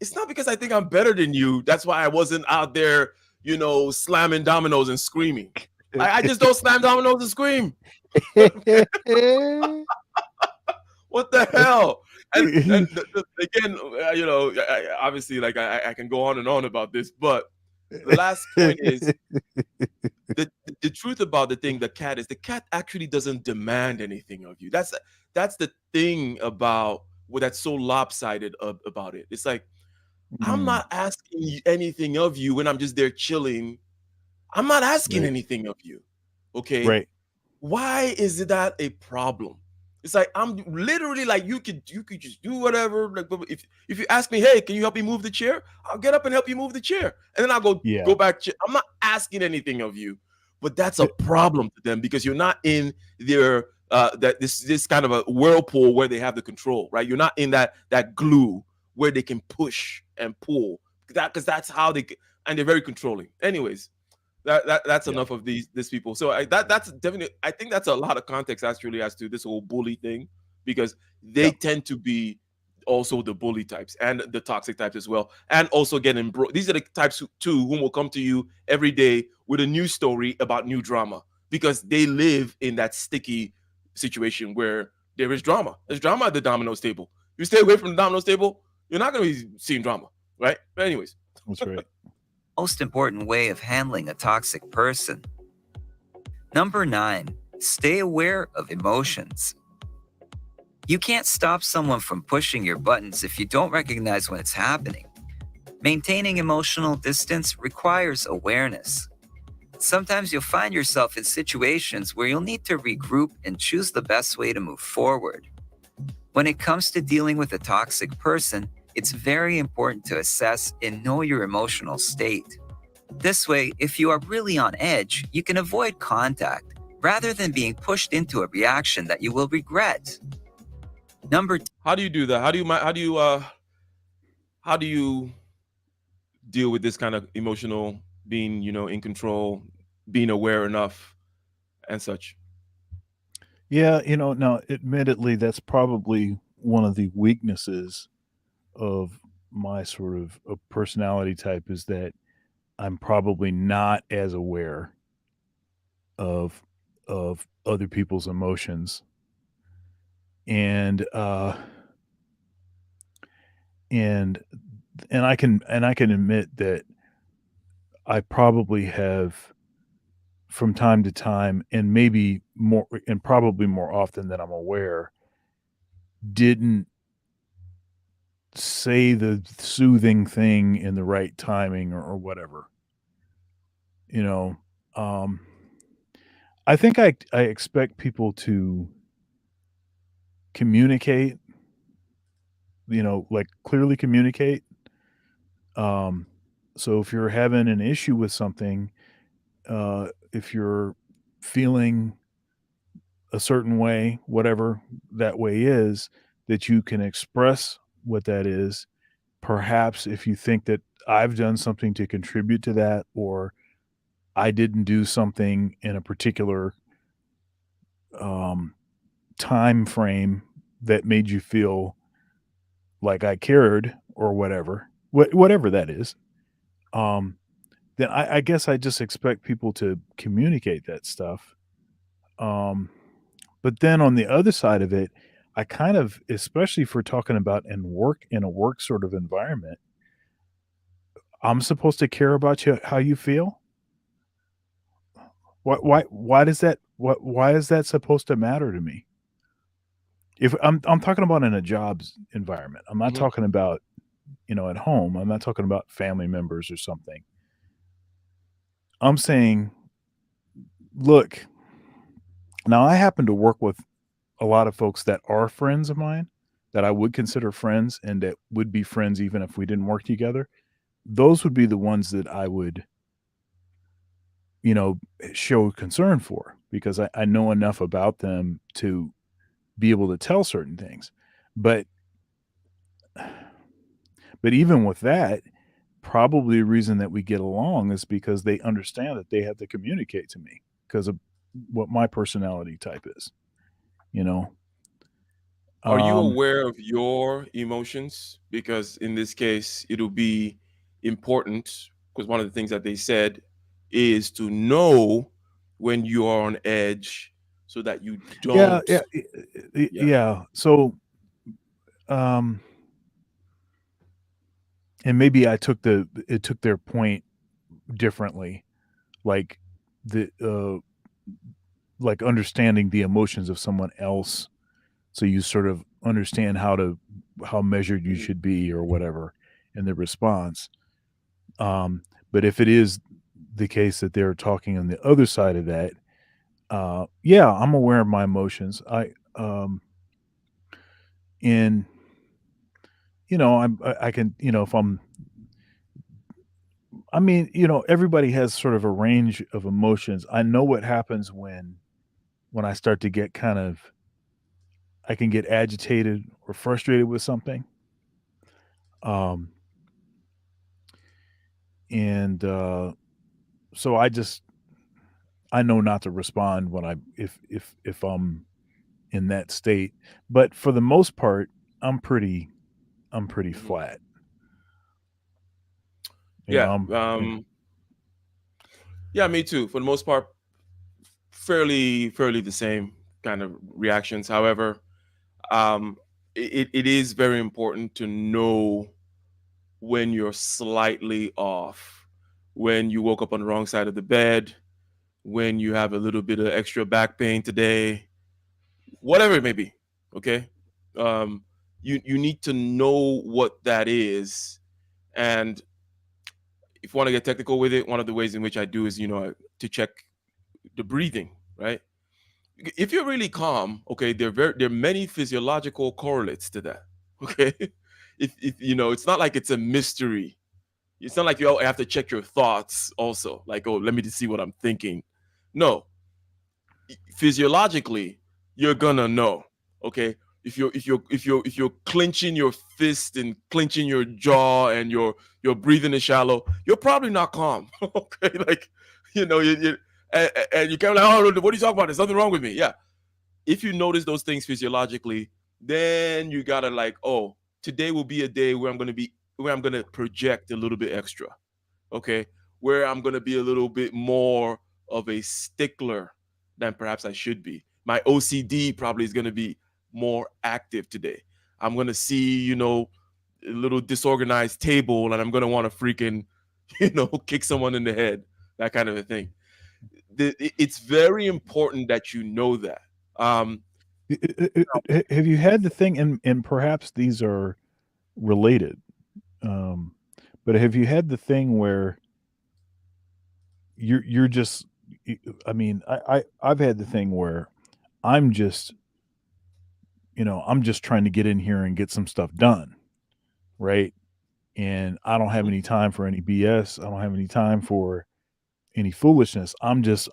It's not because I think I'm better than you. That's why I wasn't out there, you know, slamming dominoes and screaming. I just don't slam dominoes and scream. What the hell? And again, you know, obviously, like I can go on and on about this, but the last point is the truth about the cat is the cat actually doesn't demand anything of you. That's the thing about what that's so lopsided about it. It's like I'm not asking anything of you when I'm just there chilling. I'm not asking Right. anything of you. Okay. Right. Why is that a problem? It's like I'm literally like you could just do whatever. Like if you ask me, hey, can you help me move the chair? I'll get up and help you move the chair, and then I'll go back. I'm not asking anything of you, but that's a problem to them because you're not in their this kind of a whirlpool where they have the control, right? You're not in that glue where they can push and pull because that's how and they're very controlling. Anyways, that's enough of these people. So that's definitely, I think that's a lot of context actually as to this whole bully thing, because they tend to be also the bully types and the toxic types as well, and also getting these are the types who will come to you every day with a new story about new drama because they live in that sticky situation where there is drama. There's drama at the Domino's table. You stay away from the Domino's table, you're not going to be seeing drama, right? But anyways, That's right. Most important way of handling a toxic person. Number 9, stay aware of emotions. You can't stop someone from pushing your buttons if you don't recognize when it's happening. Maintaining emotional distance requires awareness. Sometimes you'll find yourself in situations where you'll need to regroup and choose the best way to move forward. When it comes to dealing with a toxic person, it's very important to assess and know your emotional state. This way, if you are really on edge, you can avoid contact rather than being pushed into a reaction that you will regret. How do you do that? How do you deal with this kind of emotional being, you know, in control, being aware enough and such? Yeah, you know, now admittedly, that's probably one of the weaknesses of my sort of a personality type is that I'm probably not as aware of other people's emotions. And and I can admit that I probably have from time to time, and maybe more and probably more often than I'm aware, didn't say the soothing thing in the right timing or whatever. You know, I think I expect people to communicate, you know, like clearly communicate. So if you're having an issue with something, if you're feeling a certain way, whatever that way is, that you can express what that is. Perhaps if you think that I've done something to contribute to that, or I didn't do something in a particular time frame that made you feel like I cared or whatever, whatever that is, then I guess I just expect people to communicate that stuff. But then on the other side of it, I kind of, especially if we're talking about in a work sort of environment, I'm supposed to care about you, how you feel. Why is that supposed to matter to me? if I'm talking about in a jobs environment, I'm not Mhm. talking about, at home. I'm not talking about family members or something. I'm saying, look, now I happen to work with a lot of folks that are friends of mine that I would consider friends and that would be friends even if we didn't work together. Those would be the ones that I would, show concern for because I know enough about them to be able to tell certain things. But even with that, probably the reason that we get along is because they understand that they have to communicate to me because of what my personality type is, you know. Are you Um, aware of your emotions? Because in this case, it'll be important because one of the things that they said is to know when you are on edge so that you yeah, don't. yeah, Yeah. yeah. So, um, and maybe it took their point differently, like the like understanding the emotions of someone else, so you sort of understand how measured you Mhm. should be or whatever in the response. But if it is the case that they're talking on the other side of that, yeah, I'm aware of my emotions. And I can, if I mean, everybody has sort of a range of emotions. I know what happens when I start to get I can get agitated or frustrated with something. Um, and so I know not to respond when if I'm in that state. But for the most part, I'm pretty I'm pretty Mhm. flat. Yeah. I'm Yeah, me too. For the most part, fairly the same kind of reactions. However, um, it is very important to know when you're slightly off, when you woke up on the wrong side of the bed, when you have a little bit of extra back pain today, whatever it may be. Okay, um, you need to know what that is, and if you want to get technical with it, one of the ways in which I do is to check the breathing, right? If you're really calm, okay, there are many physiological correlates to that. Okay, if it's not like it's a mystery. It's not like you have to check your thoughts also. Like, oh, let me just see what I'm thinking. No, physiologically, you're gonna know. Okay, if you're clenching your fist and clenching your jaw and your breathing is shallow, you're probably not calm. Okay, like and you kind of like, oh, what are you talking about? There's nothing wrong with me. Yeah, if you notice those things physiologically, then you gotta like, oh, today will be a day where I'm gonna project a little bit extra. Okay, where I'm gonna be a little bit more of a stickler than perhaps I should be. My OCD probably is gonna be more active today. I'm gonna see, a little disorganized table and I'm gonna want to freaking, kick someone in the head, that kind of a thing. It's very important that you know that. Um, have you had the thing, and perhaps these are related, um, but have you had the thing where you're just I mean, I've had the thing where I'm just I'm just trying to get in here and get some stuff done, right? And I don't have any time for any BS. I don't have any time for any foolishness. I'm just,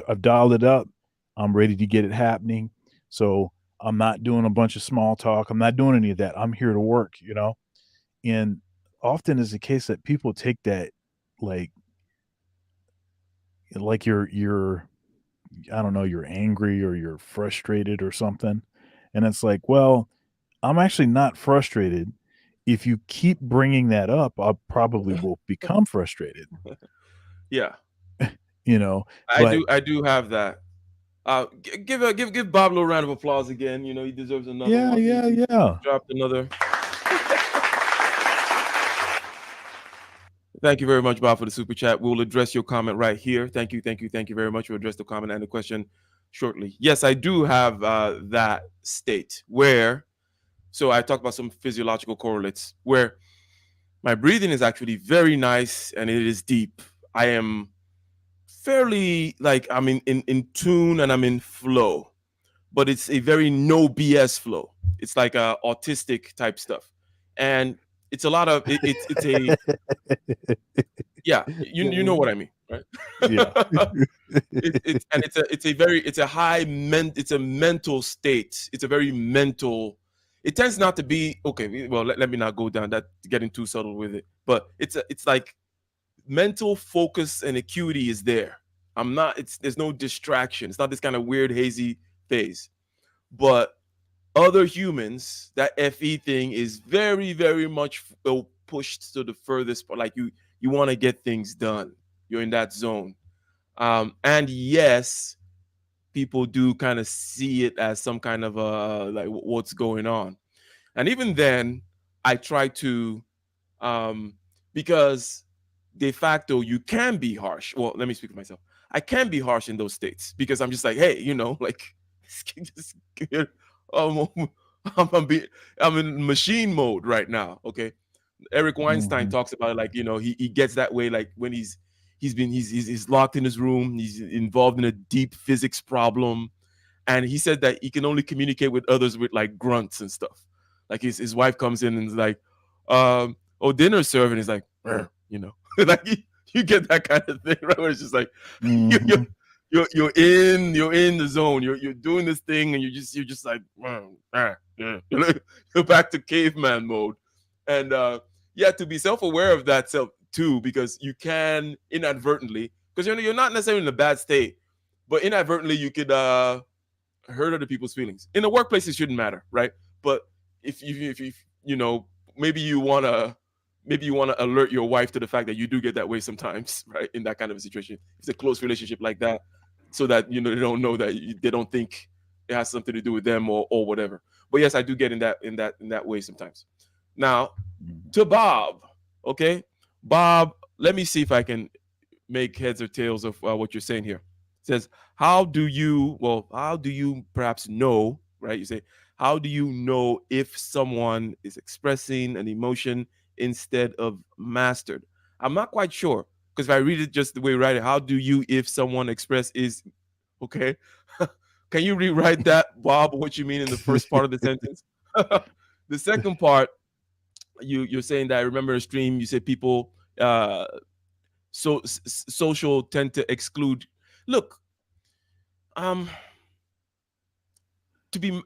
I've dialed it up. I'm ready to get it happening. So I'm not doing a bunch of small talk. I'm not doing any of that. I'm here to work. And often is the case that people take that like you're I don't know, you're angry or you're frustrated or something. And it's like, well, I'm actually not frustrated. If you keep bringing that up, I probably will become frustrated, yeah, you know. I But do. I do have that. Give Bob a little round of applause again. He deserves another yeah, one. yeah, He yeah. dropped another. Thank you very much, Bob, for the super chat. We'll address your comment right here. Thank you very much. We'll address the comment and the question shortly. Yes, I do have that state where, so I talked about some physiological correlates where my breathing is actually very nice and it is deep. I am fairly like I'm in tune and I'm in flow, but it's a very no BS flow. It's like autistic type stuff, and it's a lot of it's a yeah, you know what I mean, right? Yeah. It's a very it's a it's a mental state. It's a very mental. It tends not to be okay. Well, let me not go down that getting too subtle with it, but it's like mental focus and acuity is there. I'm not. It's there's no distraction. It's not this kind of weird hazy phase, but other humans, that FE thing is very, very much pushed to the furthest part. Like you want to get things done. You're in that zone. And yes, people do kind of see it as some kind of like what's going on. And even then, I try to because de facto you can be harsh. Well, let me speak for myself. I can be harsh in those states because I'm just like, hey, like just, um, I'm in machine mode right now. Okay. Eric Weinstein talks about it like, he gets that way like when he's locked in his room, he's involved in a deep physics problem, and he said that he can only communicate with others with like grunts and stuff. Like his wife comes in and is like, oh, dinner's serving. He's like, like you get that kind of thing, right? Where it's just like you're in the zone. You're doing this thing, and you're just like, you're back to caveman mode, and to be self-aware of that self too, because you can inadvertently, because you're not necessarily in a bad state, but inadvertently you could hurt other people's feelings. In the workplace, it shouldn't matter, right? But if maybe you wanna alert your wife to the fact that you do get that way sometimes, right? In that kind of a situation, it's a close relationship like that, so that they don't know that they don't think it has something to do with them or whatever. But yes, I do get in that way sometimes. Now, to Bob, okay, Bob, let me see if I can make heads or tails of what you're saying here. It says, how do you perhaps know, right? You say, how do you know if someone is expressing an emotion instead of mastered? I'm not quite sure, because if I read it just the way you write it, how do you if someone express is okay? Can you rewrite that, Bob, what you mean in the first part of the sentence? The second part, you're saying that I remember a stream, you said people social tend to exclude. Look, to be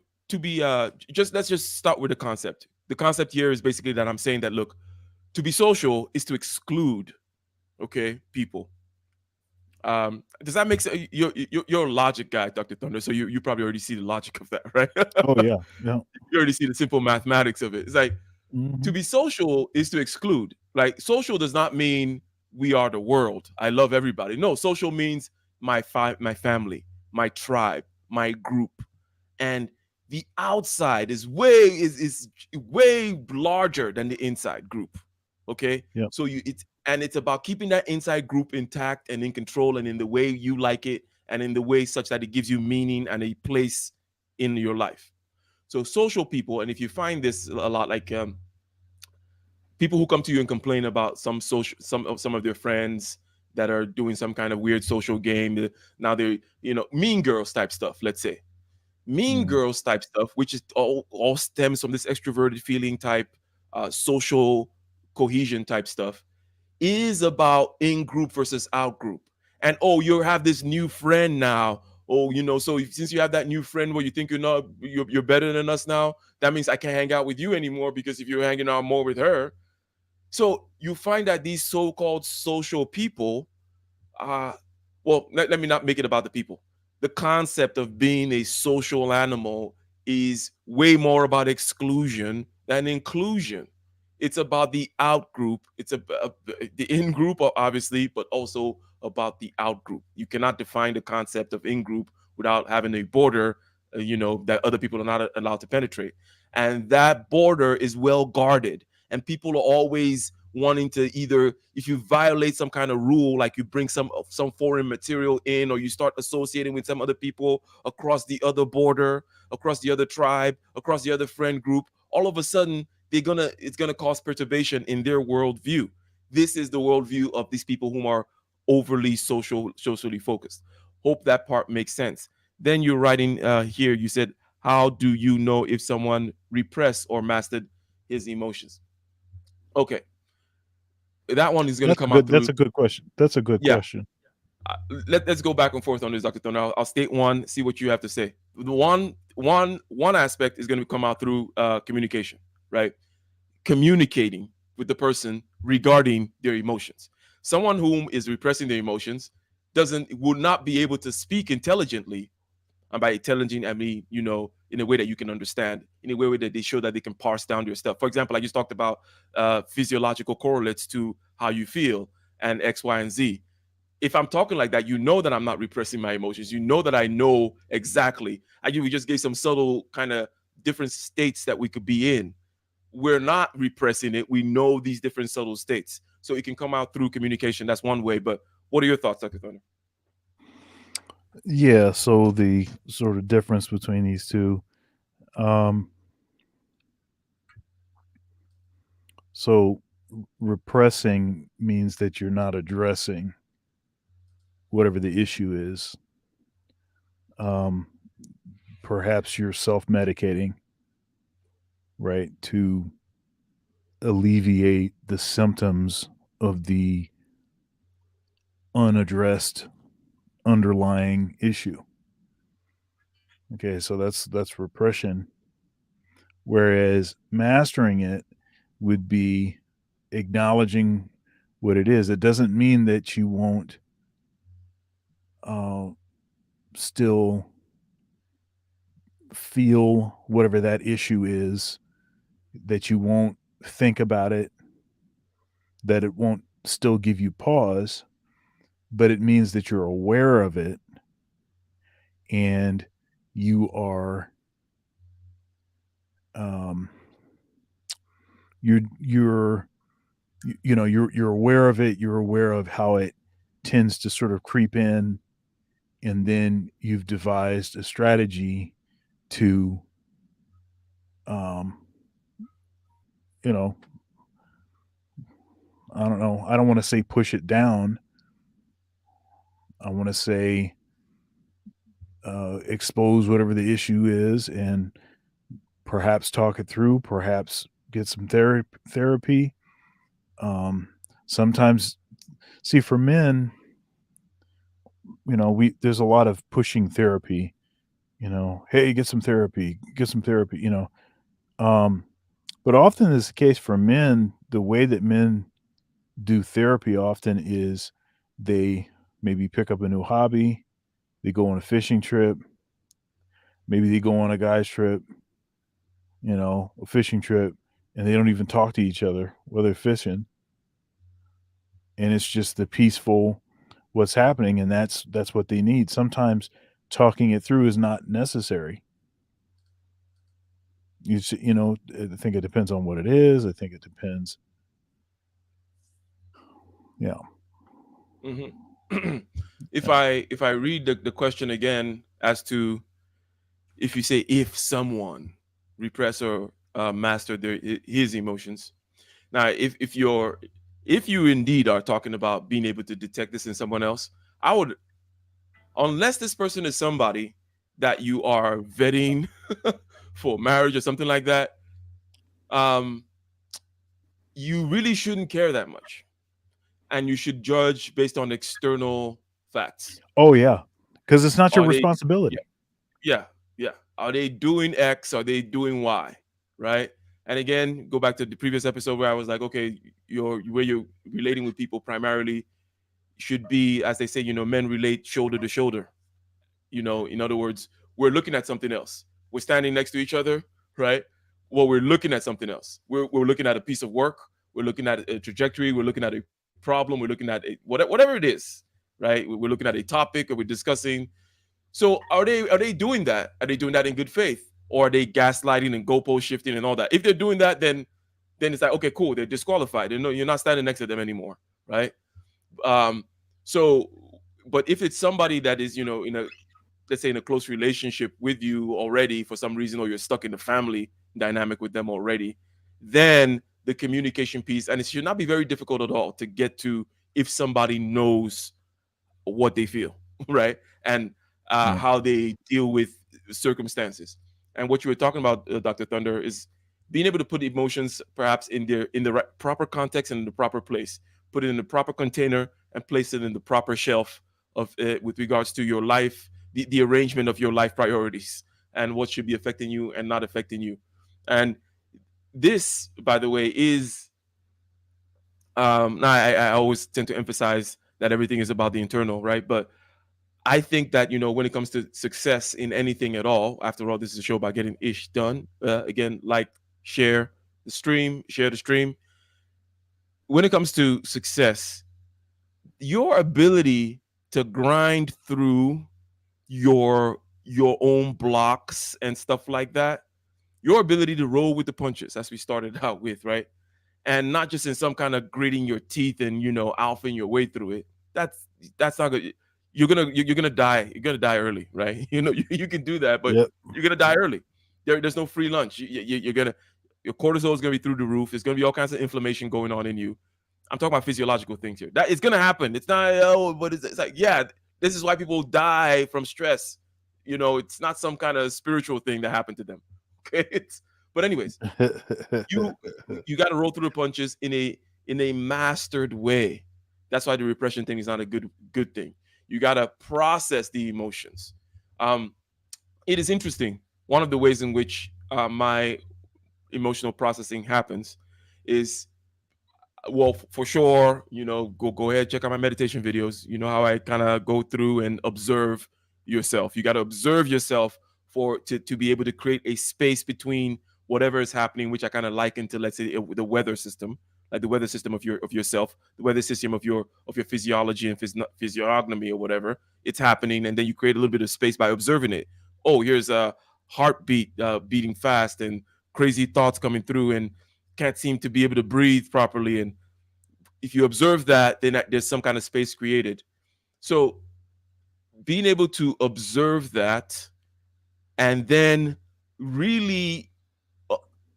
just let's just start with the concept. The concept here is basically that I'm saying that, look, to be social is to exclude, okay, people. Does that make sense? You're a logic guy, Dr. Thunder, so you probably already see the logic of that, right? Oh yeah. You already see the simple mathematics of it. It's like to be social is to exclude. Like, social does not mean we are the world. I love everybody. No, social means my family, my tribe, my group, and the outside is way larger than the inside group. Okay, yeah. So it's about keeping that inside group intact and in control and in the way you like it and in the way such that it gives you meaning and a place in your life. So social people, and if you find this a lot, like people who come to you and complain about some of their friends that are doing some kind of weird social game. Now they're mean girls type stuff. Let's say mean girls type stuff, which is all stems from this extroverted feeling type, social cohesion type stuff, is about in group versus out group. And you have this new friend now. So since you have that new friend where you think you're better than us now, that means I can't hang out with you anymore, because if you're hanging out more with her. So you find that these so-called social people, let me not make it about the people. The concept of being a social animal is way more about exclusion than inclusion. It's about the out group. It's about the in group, obviously, but also about the out group. You cannot define the concept of in group without having a border, that other people are not allowed to penetrate. And that border is well guarded. And people are always wanting to either, if you violate some kind of rule, like you bring some foreign material in, or you start associating with some other people across the other border, across the other tribe, across the other friend group, all of a sudden it's gonna cause perturbation in their worldview. This is the worldview of these people who are overly socially focused. Hope that part makes sense. Then you're writing here, you said, how do you know if someone repressed or mastered his emotions? Okay, that one is going to come out through. That's a good question. That's a good question. Let's go back and forth on this, Dr. Turner. I'll state one, see what you have to say. The one aspect is going to come out through communication, right? Communicating with the person regarding their emotions. Someone whom is repressing their emotions would not be able to speak intelligently. And by intelligent, I mean, in a way that you can understand, in a way that they show that they can parse down your stuff. For example, I just talked about physiological correlates to how you feel and X, Y, and Z. If I'm talking like that, that I'm not repressing my emotions. That I know exactly. We just gave some subtle kind of different states that we could be in. We're not repressing it. We know these different subtle states. So it can come out through communication. That's one way. But what are your thoughts, Dr. Turner? Yeah, so the sort of difference between these two. So repressing means that you're not addressing whatever the issue is. Perhaps you're self-medicating, right, to alleviate the symptoms of the unaddressed underlying issue. Okay, so that's repression. Whereas mastering it would be acknowledging what it is. It doesn't mean that you won't still feel whatever that issue is, that you won't think about it, that it won't still give you pause, but it means that you're aware of it and you are you're aware of it, you're aware of how it tends to sort of creep in, and then you've devised a strategy to I don't know, I don't want to say push it down. I want to say expose whatever the issue is and perhaps talk it through, perhaps get some therapy. Sometimes, see, for men, there's a lot of pushing therapy, hey, get some therapy. But often is the case for men, the way that men do therapy often is they maybe pick up a new hobby, they go on a fishing trip, maybe they go on a guy's trip, a fishing trip, and they don't even talk to each other while they're fishing. And it's just the peaceful what's happening, and that's what they need. Sometimes talking it through is not necessary. I think it depends on what it is. I think it depends. Yeah. Mm-hmm. If I read the question again, as to if you say if someone repress or master his emotions. Now, if you indeed are talking about being able to detect this in someone else, I would, unless this person is somebody that you are vetting for marriage or something like that, you really shouldn't care that much. And you should judge based on external facts. Oh, yeah. Because it's not your responsibility. Yeah. Are they doing X? Are they doing Y? Right? And again, go back to the previous episode where I was like, okay, where you're relating with people primarily should be, as they say, men relate shoulder to shoulder. In other words, we're looking at something else. We're standing next to each other, right? Well, we're looking at something else. We're looking at a piece of work. We're looking at a trajectory. We're looking at a problem. We're looking at whatever it is, right? We're looking at a topic, or we're discussing. So are they doing that? Are they doing that in good faith, or are they gaslighting and goalpost shifting and all that? If they're doing that, then then it's like, okay, cool, they're disqualified. You're not standing next to them anymore, right? Um, so, but if it's somebody that is, in a, let's say, in a close relationship with you already for some reason, or you're stuck in the family dynamic with them already, then the communication piece, and it should not be very difficult at all to get to if somebody knows what they feel, right? And how they deal with circumstances. And what you were talking about, Dr. Thunder, is being able to put emotions perhaps in the right, proper context and in the proper place, put it in the proper container and place it in the proper shelf of with regards to your life, the arrangement of your life priorities and what should be affecting you and not affecting you. And this, by the way, is I always tend to emphasize that everything is about the internal, right? But I think that, when it comes to success in anything at all, after all, this is a show about getting ish done. Again, like, share the stream. When it comes to success, your ability to grind through your own blocks and stuff like that, your ability to roll with the punches, as we started out with, right? And not just in some kind of gritting your teeth and, alphaing your way through it. That's not good. You're gonna die. You're gonna die early, right? You can do that, but you're gonna die early. There's no free lunch. Your cortisol is gonna be through the roof. There's gonna be all kinds of inflammation going on in you. I'm talking about physiological things here. That it's gonna happen. It's not but it's like, yeah, this is why people die from stress. It's not some kind of spiritual thing that happened to them. Okay, but anyways, you got to roll through the punches in a mastered way. That's why the repression thing is not a good thing. You got to process the emotions. It is interesting. One of the ways in which my emotional processing happens is, well, for sure, go ahead, check out my meditation videos. You know how I kind of go through and observe yourself. You got to observe yourself to be able to create a space between whatever is happening, which I kind of liken to, let's say, the weather system, like the weather system of yourself, the weather system of your physiology and physiognomy or whatever. It's happening, and then you create a little bit of space by observing it. Oh, here's a heartbeat beating fast, and crazy thoughts coming through, and can't seem to be able to breathe properly. And if you observe that, then there's some kind of space created. So being able to observe that and then really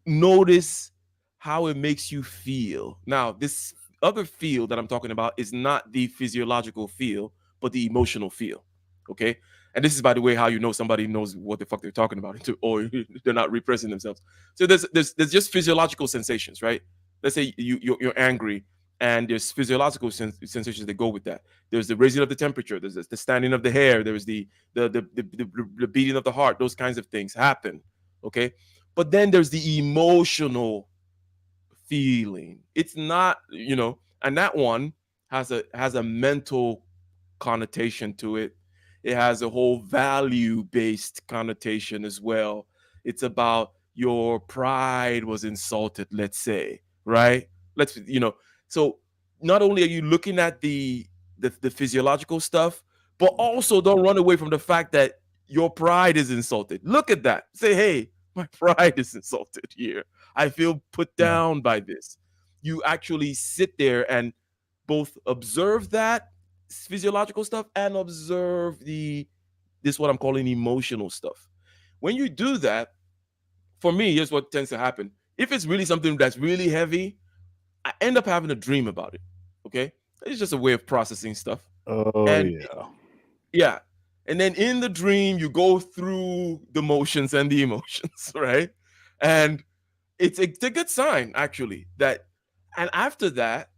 notice how it makes you feel. Now, this other feel that I'm talking about is not the physiological feel, but the emotional feel. Okay. And this is, by the way, how you know somebody knows what the fuck they're talking about, or they're not repressing themselves. So there's just physiological sensations, right? Let's say you're angry, and there's physiological sensations that go with that. There's the raising of the temperature. There's the standing of the hair. There's the beating of the heart. Those kinds of things happen. Okay. But then there's the emotional feeling. It's not, and that one has a mental connotation to it. It has a whole value-based connotation as well. It's about your pride was insulted, let's say, right? So not only are you looking at the physiological stuff, but also don't run away from the fact that your pride is insulted. Look at that. Say, hey, my pride is insulted here. I feel put down by this. You actually sit there and both observe that physiological stuff and observe this what I'm calling emotional stuff. When you do that, for me, here's what tends to happen. If it's really something that's really heavy, I end up having a dream about it. Okay, it's just a way of processing stuff. Oh, and yeah. And then in the dream, you go through the motions and the emotions, right? And it's a good sign, actually, that, and after that,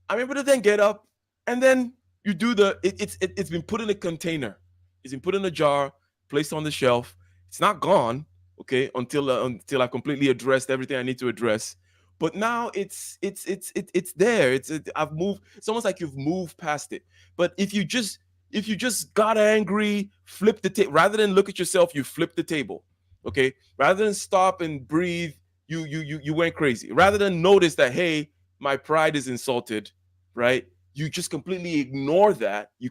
I'm able to then get up, and then you do it's been put in a container. It's been put in a jar, placed on the shelf. It's not gone, okay, until I've completely addressed everything I need to address. But now it's there. I've moved. It's almost like you've moved past it. But if you just got angry, flip the table, rather than look at yourself, you flip the table. Okay, rather than stop and breathe, you went crazy. Rather than notice that, hey, my pride is insulted, right? You just completely ignore that. You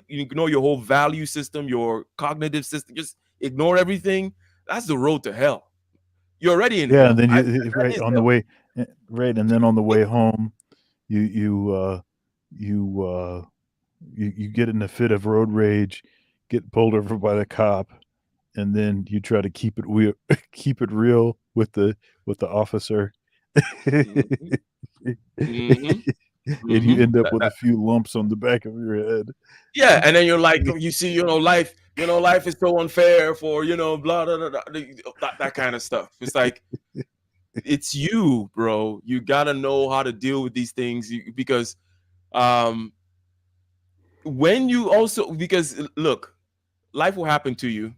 ignore your whole value system, your cognitive system. Just ignore everything. That's the road to hell. You're already in hell. And then right on the way. Right, and then on the way home, you get in a fit of road rage, get pulled over by the cop, and then you try to keep it keep it real with the officer, Mhm. Mhm. and you Mhm. end up with a few lumps on the back of your head. Yeah, and then you're like, you see, life is so unfair for, blah, blah, blah, blah, that kind of stuff. It's like, it's you, bro. You gotta know how to deal with these things because um when you also, because look, life will happen to you.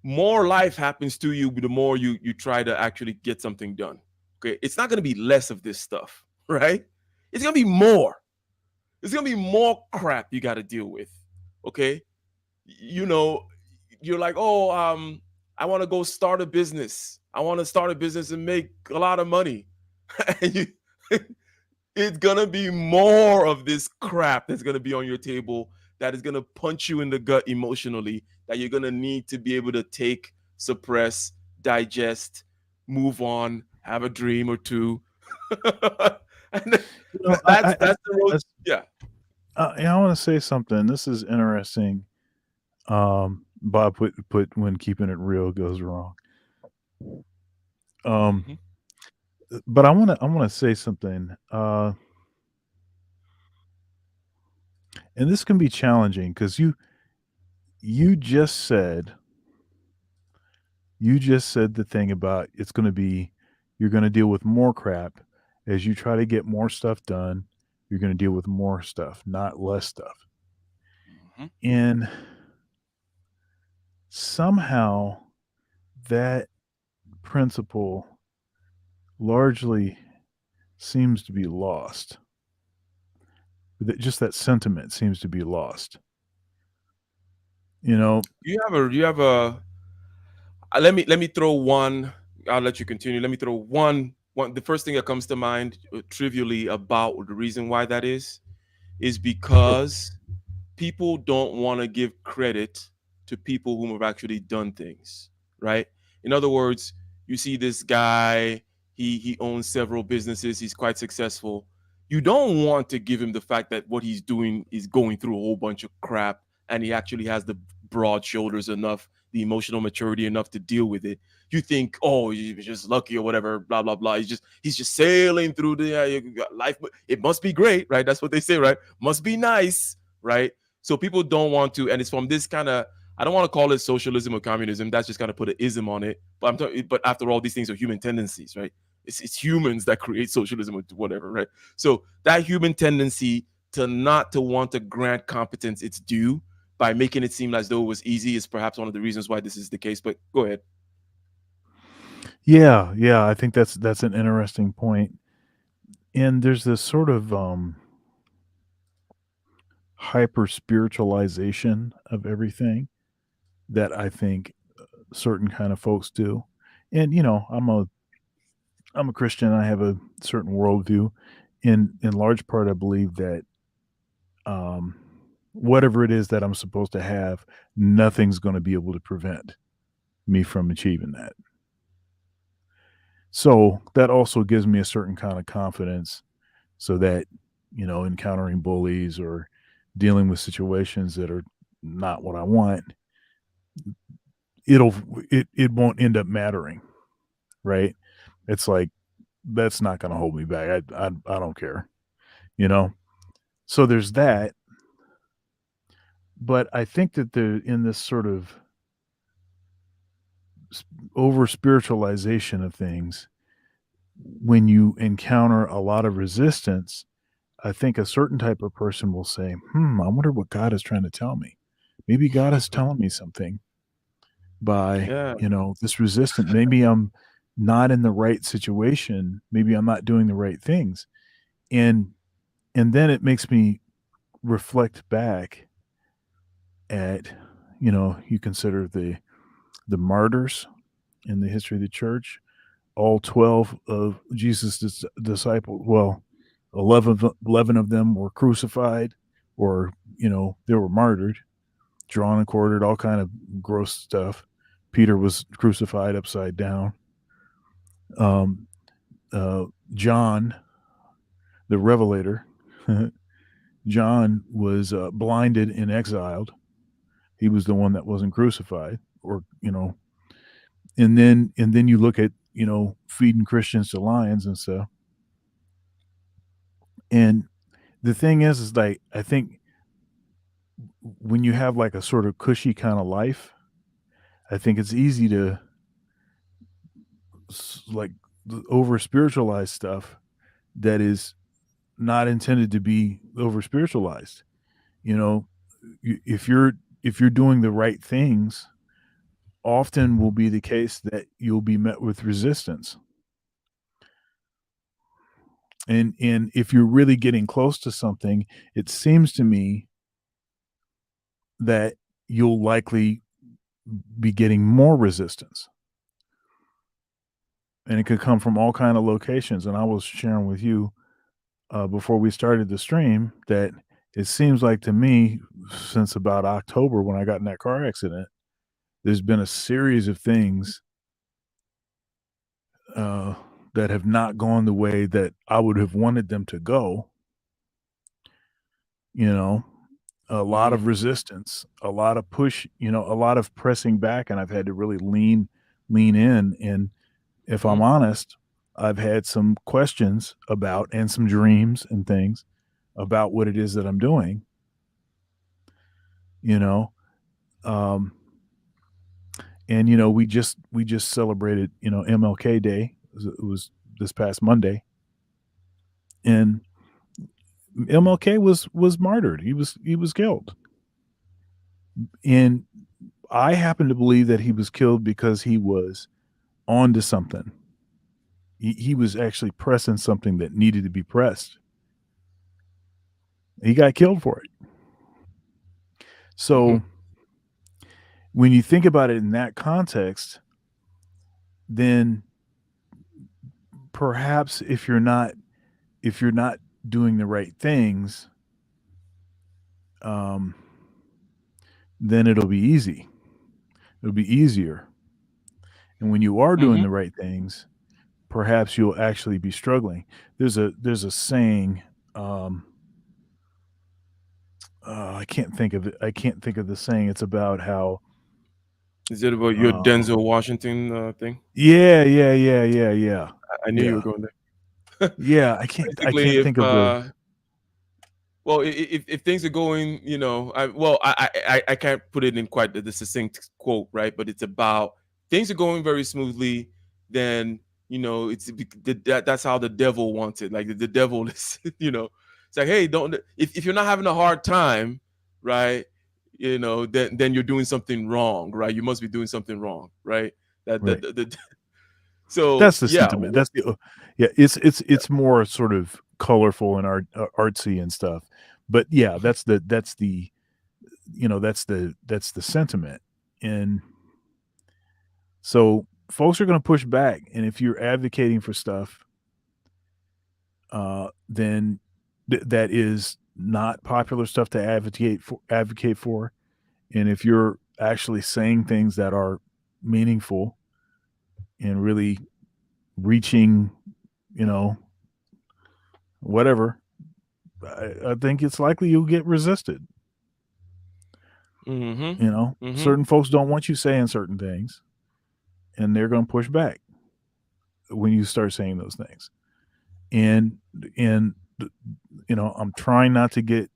More life happens to you the more you try to actually get something done. Okay, it's not gonna be less of this stuff, right? It's gonna be more. It's gonna be more crap you got to deal with. Okay, you know, you're like, oh, I want to go start a business. I want to start a business and make a lot of money. And it's gonna be more of this crap that's gonna be on your table that is gonna punch you in the gut emotionally. That you're gonna need to be able to take, suppress, digest, move on, have a dream or two. And that's the road. That's, Yeah. I want to say something. This is interesting. Bob put when keeping it real goes wrong. Mhm. But I want to say something. And this can be challenging because you just said the thing about it's going to be you're going to deal with more crap as you try to get more stuff done. You're going to deal with more stuff, not less stuff. Mhm. And somehow that principle largely seems to be lost. Just that sentiment seems to be lost. You know, You have a let me throw one. I'll let you continue. Let me throw one. The first thing that comes to mind, trivially, about the reason why that is because people don't want to give credit to people who have actually done things, right? In other words, you see this guy, he owns several businesses, he's quite successful. You don't want to give him the fact that what he's doing is going through a whole bunch of crap, and he actually has the broad shoulders enough, the emotional maturity enough to deal with it. You think, oh, he's just lucky or whatever, blah blah blah. He's just sailing through the life. It must be great, right? That's what they say, right? Must be nice, right? So people don't want to, and it's from this kind of, I don't want to call it socialism or communism. That's just kind of put an ism on it. But but after all, these things are human tendencies, right? It's humans that create socialism or whatever, right? So that human tendency to not to want to grant competence its due by making it seem as though it was easy is perhaps one of the reasons why this is the case. But go ahead. yeah, I think that's an interesting point. And there's this sort of hyper spiritualization of everything that I think certain kind of folks do. And I'm a Christian. I have a certain worldview. In large part, I believe that um, whatever it is that I'm supposed to have, nothing's going to be able to prevent me from achieving that. So that also gives me a certain kind of confidence, so that encountering bullies or dealing with situations that are not what I want, it'll it won't end up mattering, right? It's like that's not going to hold me back. I don't care, you know. So there's that, but I think that they're in this sort of over spiritualization of things. When you encounter a lot of resistance, I think a certain type of person will say, I wonder what God is trying to tell me. Maybe God is telling me something by, Yeah. this resistance. Maybe I'm not in the right situation. Maybe I'm not doing the right things. And then it makes me reflect back at, you consider the martyrs in the history of the church, all 12 of Jesus' disciples, well, 11 of them were crucified, or, they were martyred, drawn and quartered, all kind of gross stuff. Peter was crucified upside down. Um, John, the Revelator, John was blinded and exiled. He was the one that wasn't crucified, or and then you look at feeding Christians to lions and stuff. And the thing is like I think when you have like a sort of cushy kind of life, I think it's easy to like over spiritualize stuff that is not intended to be over spiritualized. If you're doing the right things, often will be the case that you'll be met with resistance. And if you're really getting close to something, it seems to me that you'll likely be getting more resistance. And it could come from all kind of locations. And I was sharing with you before we started the stream that it seems like to me, since about October when I got in that car accident, there's been a series of things that have not gone the way that I would have wanted them to go. A lot of resistance, a lot of push, a lot of pressing back, and I've had to really lean in. And if I'm honest, I've had some questions about and some dreams and things about what it is that I'm doing. And we just celebrated MLK Day. It was this past Monday, and MLK was martyred. He was killed, and I happen to believe that he was killed because he was onto something. He was actually pressing something that needed to be pressed. He got killed for it. So when you think about it in that context, then perhaps if you're not doing the right things, then it'll be easy. It'll be easier. And when you are doing the right things, perhaps you'll actually be struggling. There's a saying, I can't think of it. I can't think of the saying. It's about how. Is it about your Denzel Washington thing? Yeah. I knew you were going there. Yeah, I can't think of the. Well, if things are going, I can't put it in quite the succinct quote, right? But it's about things are going very smoothly. Then that's how the devil wants it. Like the devil is, it's like, hey, don't if you're not having a hard time, right? Then you're doing something wrong, right? You must be doing something wrong, right? So that's the sentiment. That's the It's more sort of colorful and artsy and stuff. But yeah, that's the sentiment. And so folks are going to push back. And if you're advocating for stuff, then that is not popular stuff to advocate for. And if you're actually saying things that are meaningful and really reaching, whatever, I think it's likely you'll get resisted. Certain folks don't want you saying certain things, and they're going to push back when you start saying those things. And I'm trying not to get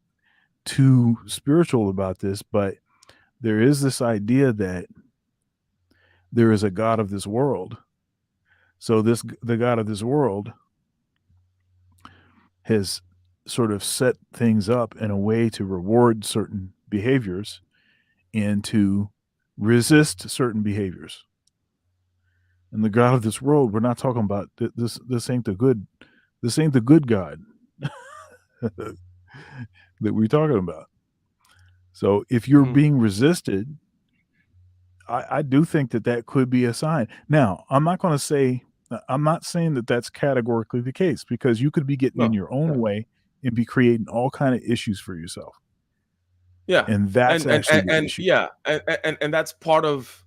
too spiritual about this, but there is this idea that there is a God of this world. So the God of this world has sort of set things up in a way to reward certain behaviors and to resist certain behaviors. And the God of this world, we're not talking about this ain't the good God that we're talking about. So if you're being resisted, I do think that could be a sign. Now, I'm not saying that that's categorically the case, because you could be getting in your own way and be creating all kind of issues for yourself. Yeah. And that's actually the issue. Yeah. And that's part of,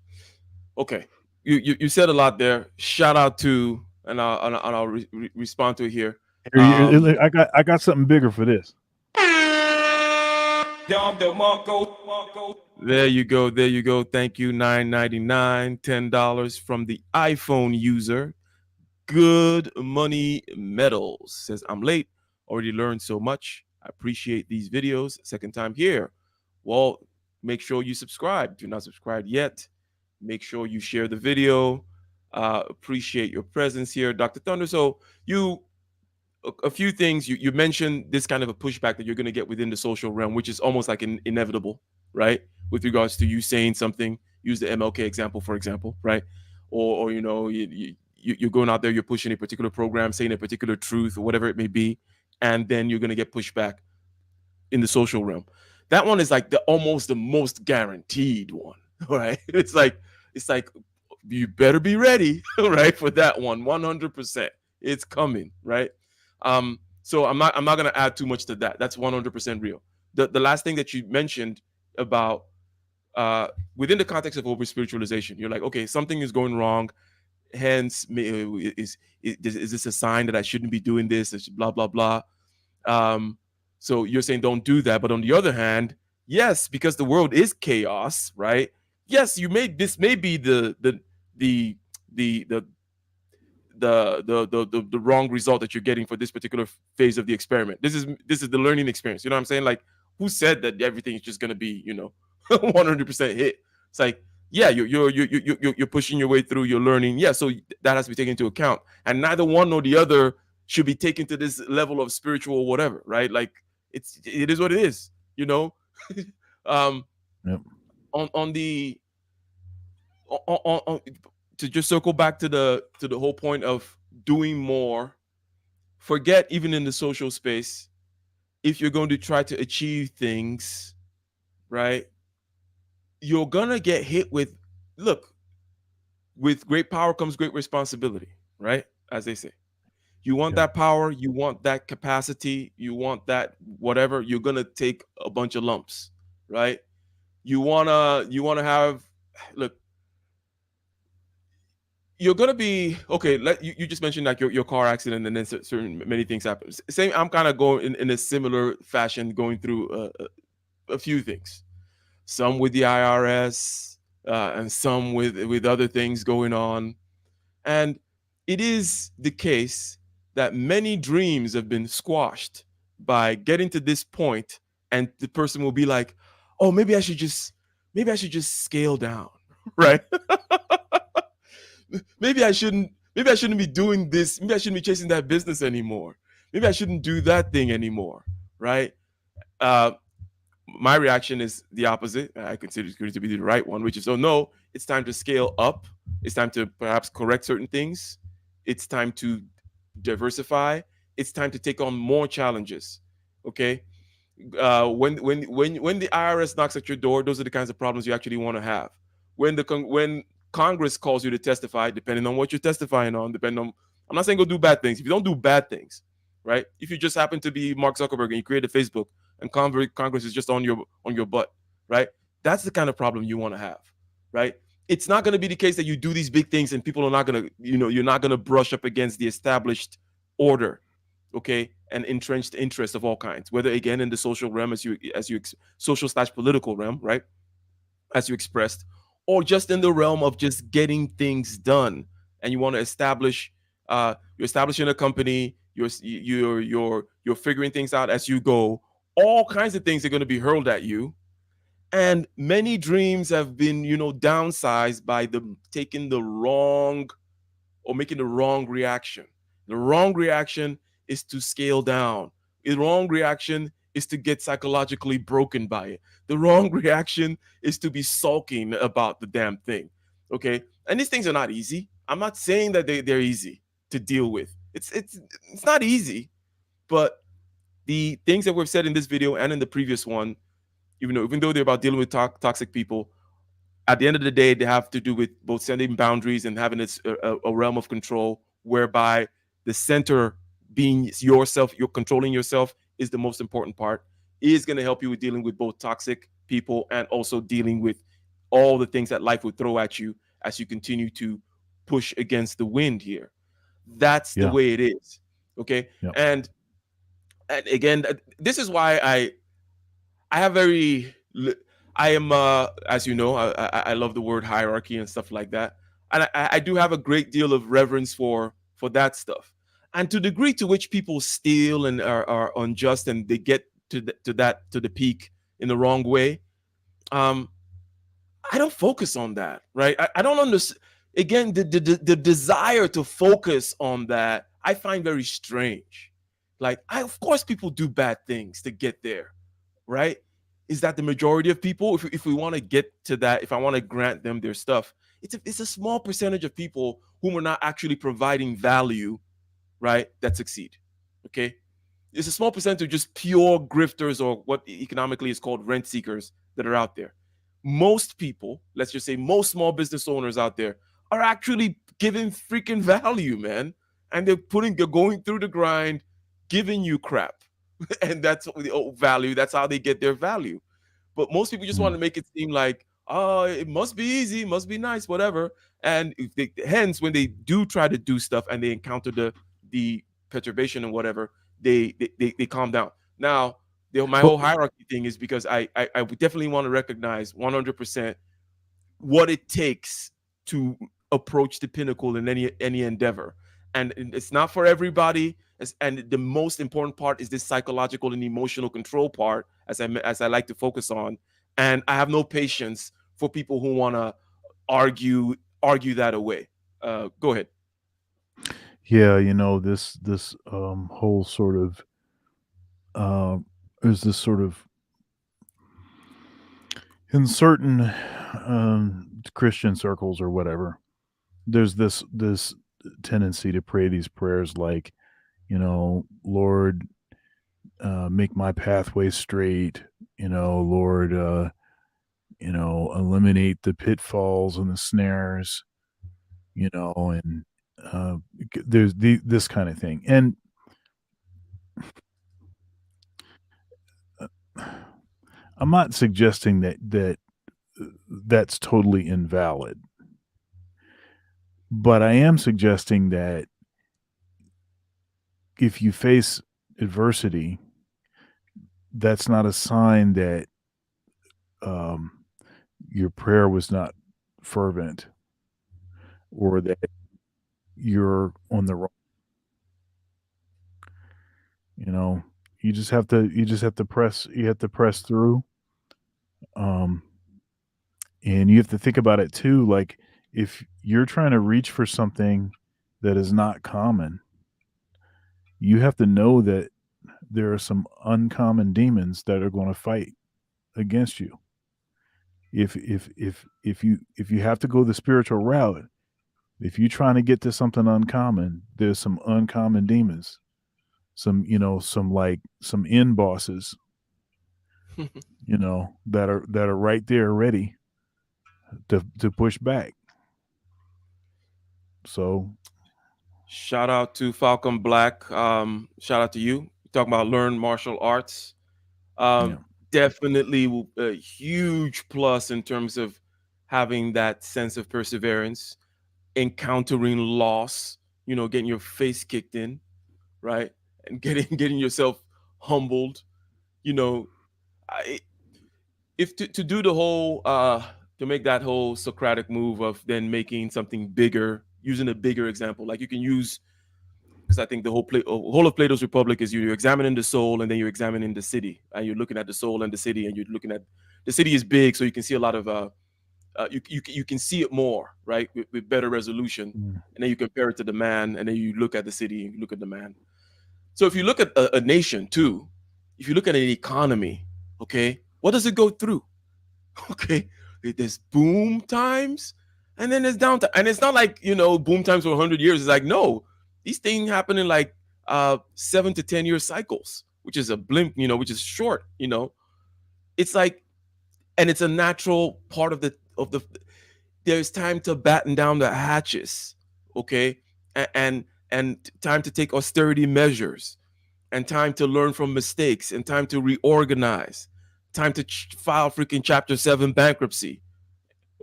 okay. You said a lot there. Shout out to and I'll respond to it here. I got something bigger for this. There you go. There you go. Thank you. $9.99, $10 from the iPhone user. Good Money Metals says, I'm late. Already learned so much. I appreciate these videos. Second time here. Well, make sure you subscribe. If you're not subscribed yet, make sure you share the video. Appreciate your presence here, Dr. Thunder. So a few things you mentioned this kind of a pushback that you're going to get within the social realm, which is almost like inevitable, right? With regards to you saying something, use the MLK example, for example, right? Or you know, you're going out there, you're pushing a particular program, saying a particular truth or whatever it may be, and then you're going to get pushback in the social realm. That one is like almost the most guaranteed one, right? It's like you better be ready, right, for that one. 100%, it's coming, right? So I'm not going to add too much to that. That's 100% real. The last thing that you mentioned about within the context of over spiritualization, you're like, okay, something is going wrong. Hence, is this a sign that I shouldn't be doing this? Blah blah blah. So you're saying don't do that, but on the other hand, yes, because the world is chaos, right? Yes, this may be the wrong result that you're getting for this particular phase of the experiment. This is the learning experience. You know what I'm saying? Like, who said that everything is just gonna be 100% hit? It's like, yeah, you're pushing your way through. You're learning. Yeah, so that has to be taken into account, and neither one nor the other should be taken to this level of spiritual whatever, right? Like, it is what it is, Yep. On to just circle back to the whole point of doing more. Forget even in the social space, if you're going to try to achieve things, right? You're gonna get hit with great power comes great responsibility, right? As they say. You want that power, you want that capacity, you want that whatever, you're gonna take a bunch of lumps, right? You wanna have you're gonna be okay. You just mentioned like your car accident, and then certain many things happen. Same, I'm kind of going in a similar fashion, going through a few things. Some with the IRS, and some with other things going on, and it is the case that many dreams have been squashed by getting to this point, and the person will be like, "Oh, maybe I should just scale down," right? maybe I shouldn't be doing this. Maybe I shouldn't be chasing that business anymore. Maybe I shouldn't do that thing anymore, right? My reaction is the opposite. I consider it to be the right one, which is, oh no, it's time to scale up. It's time to perhaps correct certain things. It's time to diversify. It's time to take on more challenges. Okay. When the IRS knocks at your door, those are the kinds of problems you actually want to have. When Congress calls you to testify, depending on what you're testifying on, I'm not saying go do bad things. If you don't do bad things, right? If you just happen to be Mark Zuckerberg and you create a Facebook and Congress is just on your butt, right? That's the kind of problem you want to have, right? It's not going to be the case that you do these big things and people are not going to, you're not going to brush up against the established order, okay, and entrenched interests of all kinds, whether again in the social realm social/political realm, right, as you expressed, or just in the realm of just getting things done. And you want to establish, you're establishing a company, you're figuring things out as you go. All kinds of things are going to be hurled at you. And many dreams have been, downsized by them taking the wrong or making the wrong reaction. The wrong reaction is to scale down. The wrong reaction is to get psychologically broken by it. The wrong reaction is to be sulking about the damn thing. Okay. And these things are not easy. I'm not saying that they're easy to deal with. It's not easy, but the things that we've said in this video and in the previous one, even though they're about dealing with toxic people, at the end of the day, they have to do with both setting boundaries and having a realm of control whereby the center being yourself, you're controlling yourself is the most important part. It is going to help you with dealing with both toxic people and also dealing with all the things that life would throw at you as you continue to push against the wind here. That's the Yeah. way it is. Okay. Yep. And again, this is why I have very I am as you know, I love the word hierarchy and stuff like that, and I do have a great deal of reverence for that stuff. And to the degree to which people steal and are unjust and they get to the peak in the wrong way, um I don't focus on that, right? I don't understand. Again, the desire to focus on that I find very strange. Like, of course people do bad things to get there, right? Is that the majority of people? If we want to get to that, if I want to grant them their stuff, it's a small percentage of people whom are not actually providing value, right, that succeed. Okay, it's a small percentage of just pure grifters, or what economically is called rent seekers, that are out there. Most people, let's just say most small business owners out there, are actually giving freaking value, man, and they're going through the grind, giving you crap. And that's what the value. That's how they get their value. But most people just want to make it seem like, oh, it must be easy, must be nice, whatever. And hence, when they do try to do stuff and they encounter the perturbation and whatever, they calm down. Now, my whole hierarchy thing is because I would definitely want to recognize 100% what it takes to approach the pinnacle in any endeavor. And it's not for everybody. And the most important part is this psychological and emotional control part, as I like to focus on. And I have no patience for people who want to argue that away. Go ahead. Yeah, this whole sort of is this sort of in certain Christian circles or whatever. There's this tendency to pray these prayers like, Lord, make my pathway straight. Lord, eliminate the pitfalls and the snares. And there's this kind of thing. And I'm not suggesting that's totally invalid, but I am suggesting that if you face adversity, that's not a sign that your prayer was not fervent, or that you're on the wrong. You just have to press through. And you have to think about it too. Like, if you're trying to reach for something that is not common, you have to know that there are some uncommon demons that are going to fight against you. If you have to go the spiritual route, if you're trying to get to something uncommon, there's some uncommon demons, some end bosses, that are right there ready to push back. So shout out to Falcon Black. Shout out to you. Talking about learn martial arts. Definitely a huge plus in terms of having that sense of perseverance, encountering loss, getting your face kicked in, right? And getting yourself humbled. If to do the whole to make that whole Socratic move of then making something bigger, using a bigger example, like you can use, because I think the whole of Plato's Republic is you're examining the soul and then you're examining the city, and you're looking at the soul and the city, and you're looking at the city is big, so you can see a lot of you can see it more, right, with better resolution, and then you compare it to the man, and then you look at the city and you look at the man. So if you look at a nation too, if you look at an economy, okay, what does it go through? Okay, there's boom times and then there's downtime, and it's not like boom times for 100 years. It's like, no, these things happen in like 7 to 10 year cycles, which is a blimp, which is short. It's like, and it's a natural part of the there's time to batten down the hatches, okay, and time to take austerity measures, and time to learn from mistakes, and time to reorganize, time to file freaking Chapter 7 bankruptcy,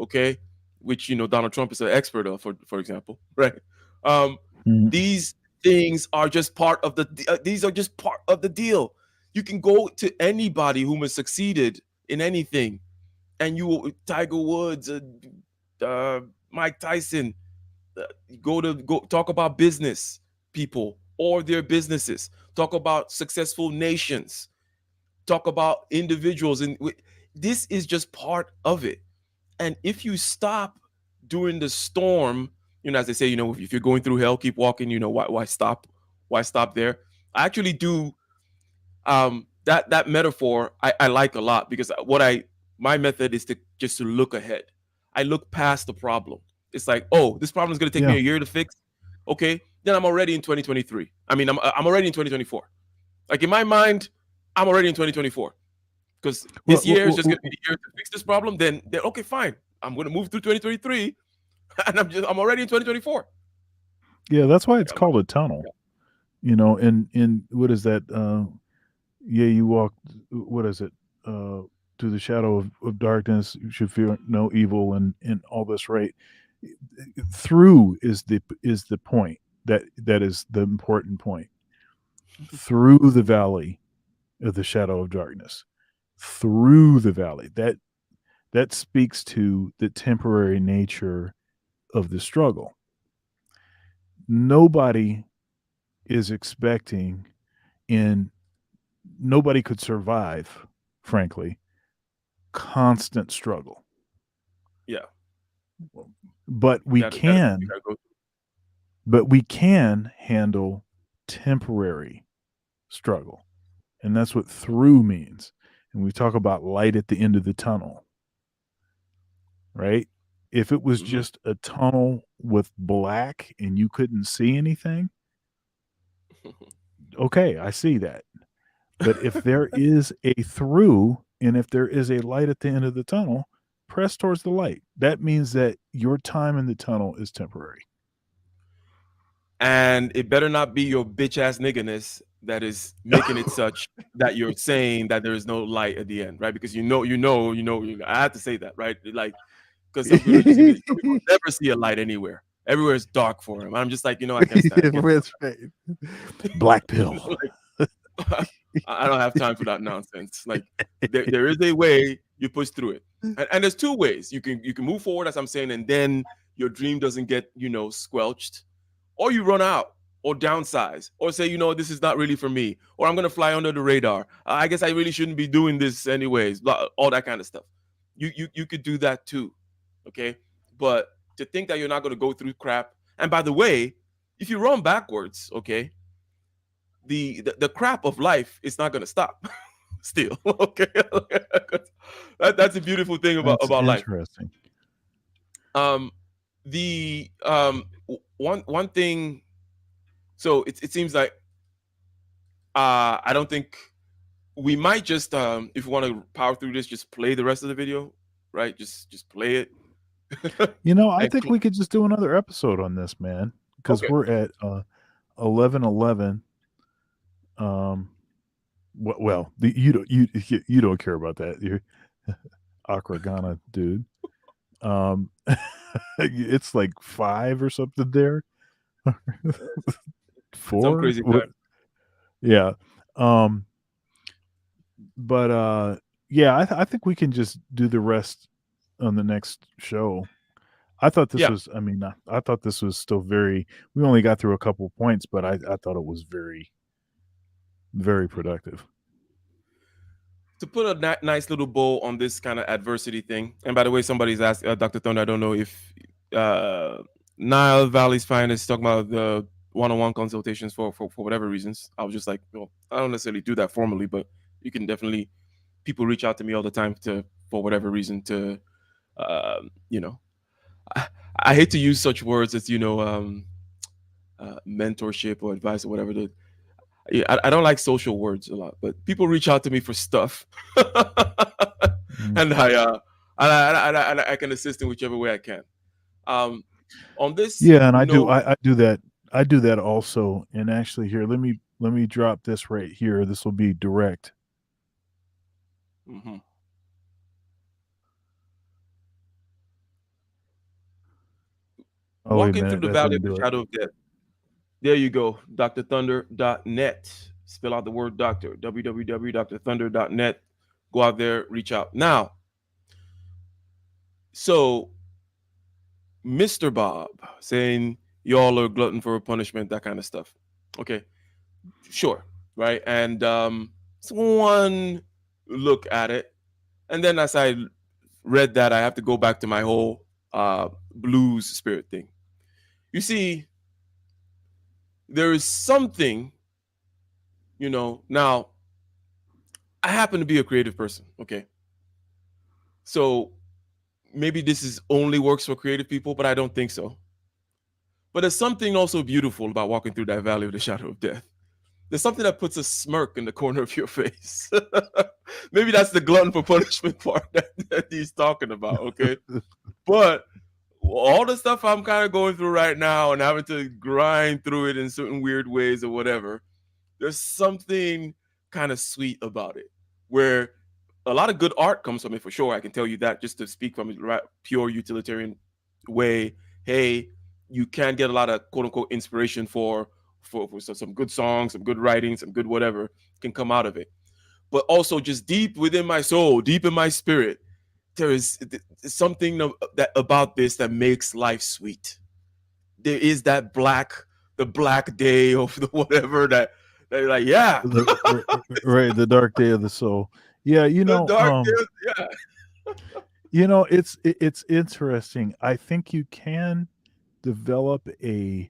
okay, which Donald Trump is an expert of, for example, right? These things are just part of the. These are just part of the deal. You can go to anybody who has succeeded in anything, and you Tiger Woods, Mike Tyson, go talk about business people or their businesses. Talk about successful nations. Talk about individuals, and this is just part of it. And if you stop during the storm, as they say, if you're going through hell, keep walking. Why stop? Why stop there? I actually do. That metaphor I like a lot, because my method is to look ahead. I look past the problem. It's like, oh, this problem is going to take me a year to fix. Okay, then I'm already in 2023. I mean, I'm already in 2024. Like, in my mind, I'm already in 2024, because this year is just going to be the year to fix this problem. Then okay, fine. I'm going to move through 2023, and I'm already in 2024. Yeah, that's why it's called a tunnel. And what is that? You walk. What is it? Through the shadow of darkness, you should fear no evil, and all this, right? Through is the point that is the important point. Through the valley of the shadow of darkness, through the valley, that speaks to the temporary nature of the struggle. Nobody is expecting, and nobody could survive, frankly, constant struggle. Yeah. But we can handle temporary struggle. And that's what through means. And we talk about light at the end of the tunnel. Right? If it was just a tunnel with black and you couldn't see anything, okay, I see that. But if there is a through, and if there is a light at the end of the tunnel, press towards the light. That means that your time in the tunnel is temporary. And it better not be your bitch ass niggerness that is making it such that you're saying that there is no light at the end, right? Because I have to say that, right? Like, because some people never see a light anywhere. Everywhere is dark for them. I'm just like, I can't stand it. Black pill. I don't have time for that nonsense. Like, there is a way you push through it, and there's two ways you can move forward, as I'm saying, and then your dream doesn't get squelched, or you run out, or downsize, or say, this is not really for me, or I'm gonna fly under the radar. I guess I really shouldn't be doing this anyways. All that kind of stuff. You could do that too, okay? But to think that you're not gonna go through crap, and by the way, if you run backwards, okay, the crap of life is not going to stop still. Okay. That's a beautiful thing about life. Interesting. The one thing, so it seems like I don't think we might just if we want to power through this, just play the rest of the video, right? Just play it. I think we could just do another episode on this, man, because we're at 11:11. Well, you don't care about that. You're Akragana, dude. It's like 5 or something there. 4. Some crazy time. Yeah. But I think we can just do the rest on the next show. I thought this was. I mean, I thought this was still very. We only got through a couple points, but I thought it was very, very productive. To put a nice little bow on this kind of adversity thing. And by the way, somebody's asked Dr. Thunder. I don't know if Nile Valley's Finest talking about the one-on-one consultations for whatever reasons. I was just like, I don't necessarily do that formally, but you can definitely. People reach out to me all the time for whatever reason to, I hate to use such words as mentorship or advice or whatever. I don't like social words a lot, but people reach out to me for stuff, and I can assist in whichever way I can. On this, and I do that. I do that also. And actually, here, let me drop this right here. This will be direct. Mm-hmm. Walking through the valley of the shadow of death. There you go, drthunder.net. Spell out the word doctor, www.drthunder.net. Go out there, reach out. Now, so Mr. Bob saying y'all are glutton for punishment, that kind of stuff. Okay, sure, right? And it's one look at it. And then as I read that, I have to go back to my whole blues spirit thing. You see, there is something, now I happen to be a creative person, okay? So maybe this is only works for creative people, but I don't think so. But there's something also beautiful about walking through that valley of the shadow of death. There's something that puts a smirk in the corner of your face. Maybe that's the glutton for punishment part that he's talking about, okay? But all the stuff I'm kind of going through right now and having to grind through it in certain weird ways or whatever, there's something kind of sweet about it, where a lot of good art comes from it for sure. I can tell you that, just to speak from a pure utilitarian way. Hey, you can get a lot of quote unquote inspiration for some good songs, some good writing, some good whatever can come out of it. But also just deep within my soul, deep in my spirit, there is something that about this that makes life sweet. There is that the black day of the whatever that they're like, yeah, right, the dark day of the soul. Yeah, the dark day, yeah. It's interesting. I think you can develop an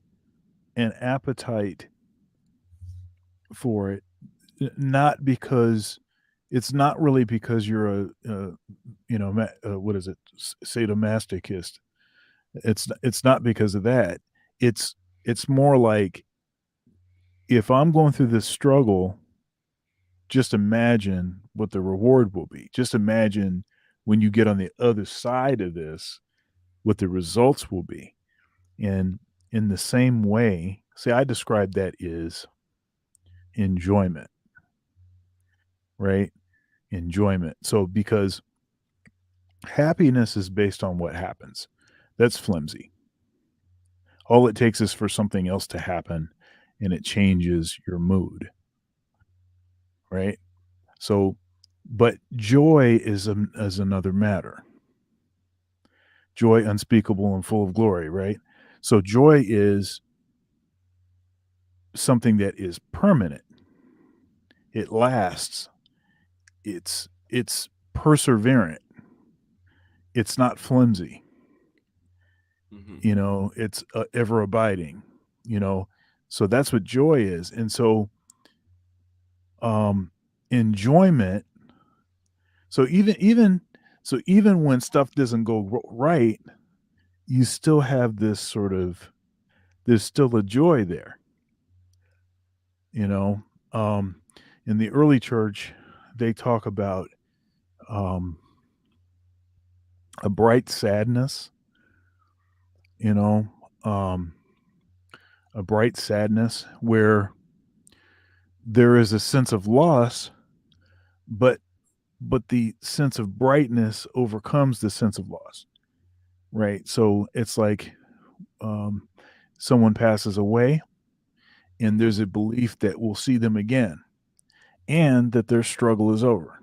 appetite for it, not because it's not really because you're what is it, sadomasochist. It's not because of that. It's more like, if I'm going through this struggle, just imagine what the reward will be. Just imagine when you get on the other side of this, what the results will be. And in the same way, see, I describe that as enjoyment, right? Enjoyment. So, because happiness is based on what happens. That's flimsy. All it takes is for something else to happen and it changes your mood, right? So, but joy is another matter. Joy unspeakable and full of glory, right? So joy is something that is permanent. It lasts. It's perseverant. It's not flimsy. Mm-hmm. It's ever abiding. So that's what joy is. And so enjoyment, so even when stuff doesn't go right, you still have this sort of, there's still a joy there. In the early church, they talk about a bright sadness, a bright sadness where there is a sense of loss, but the sense of brightness overcomes the sense of loss, right? So it's like someone passes away and there's a belief that we'll see them again and that their struggle is over.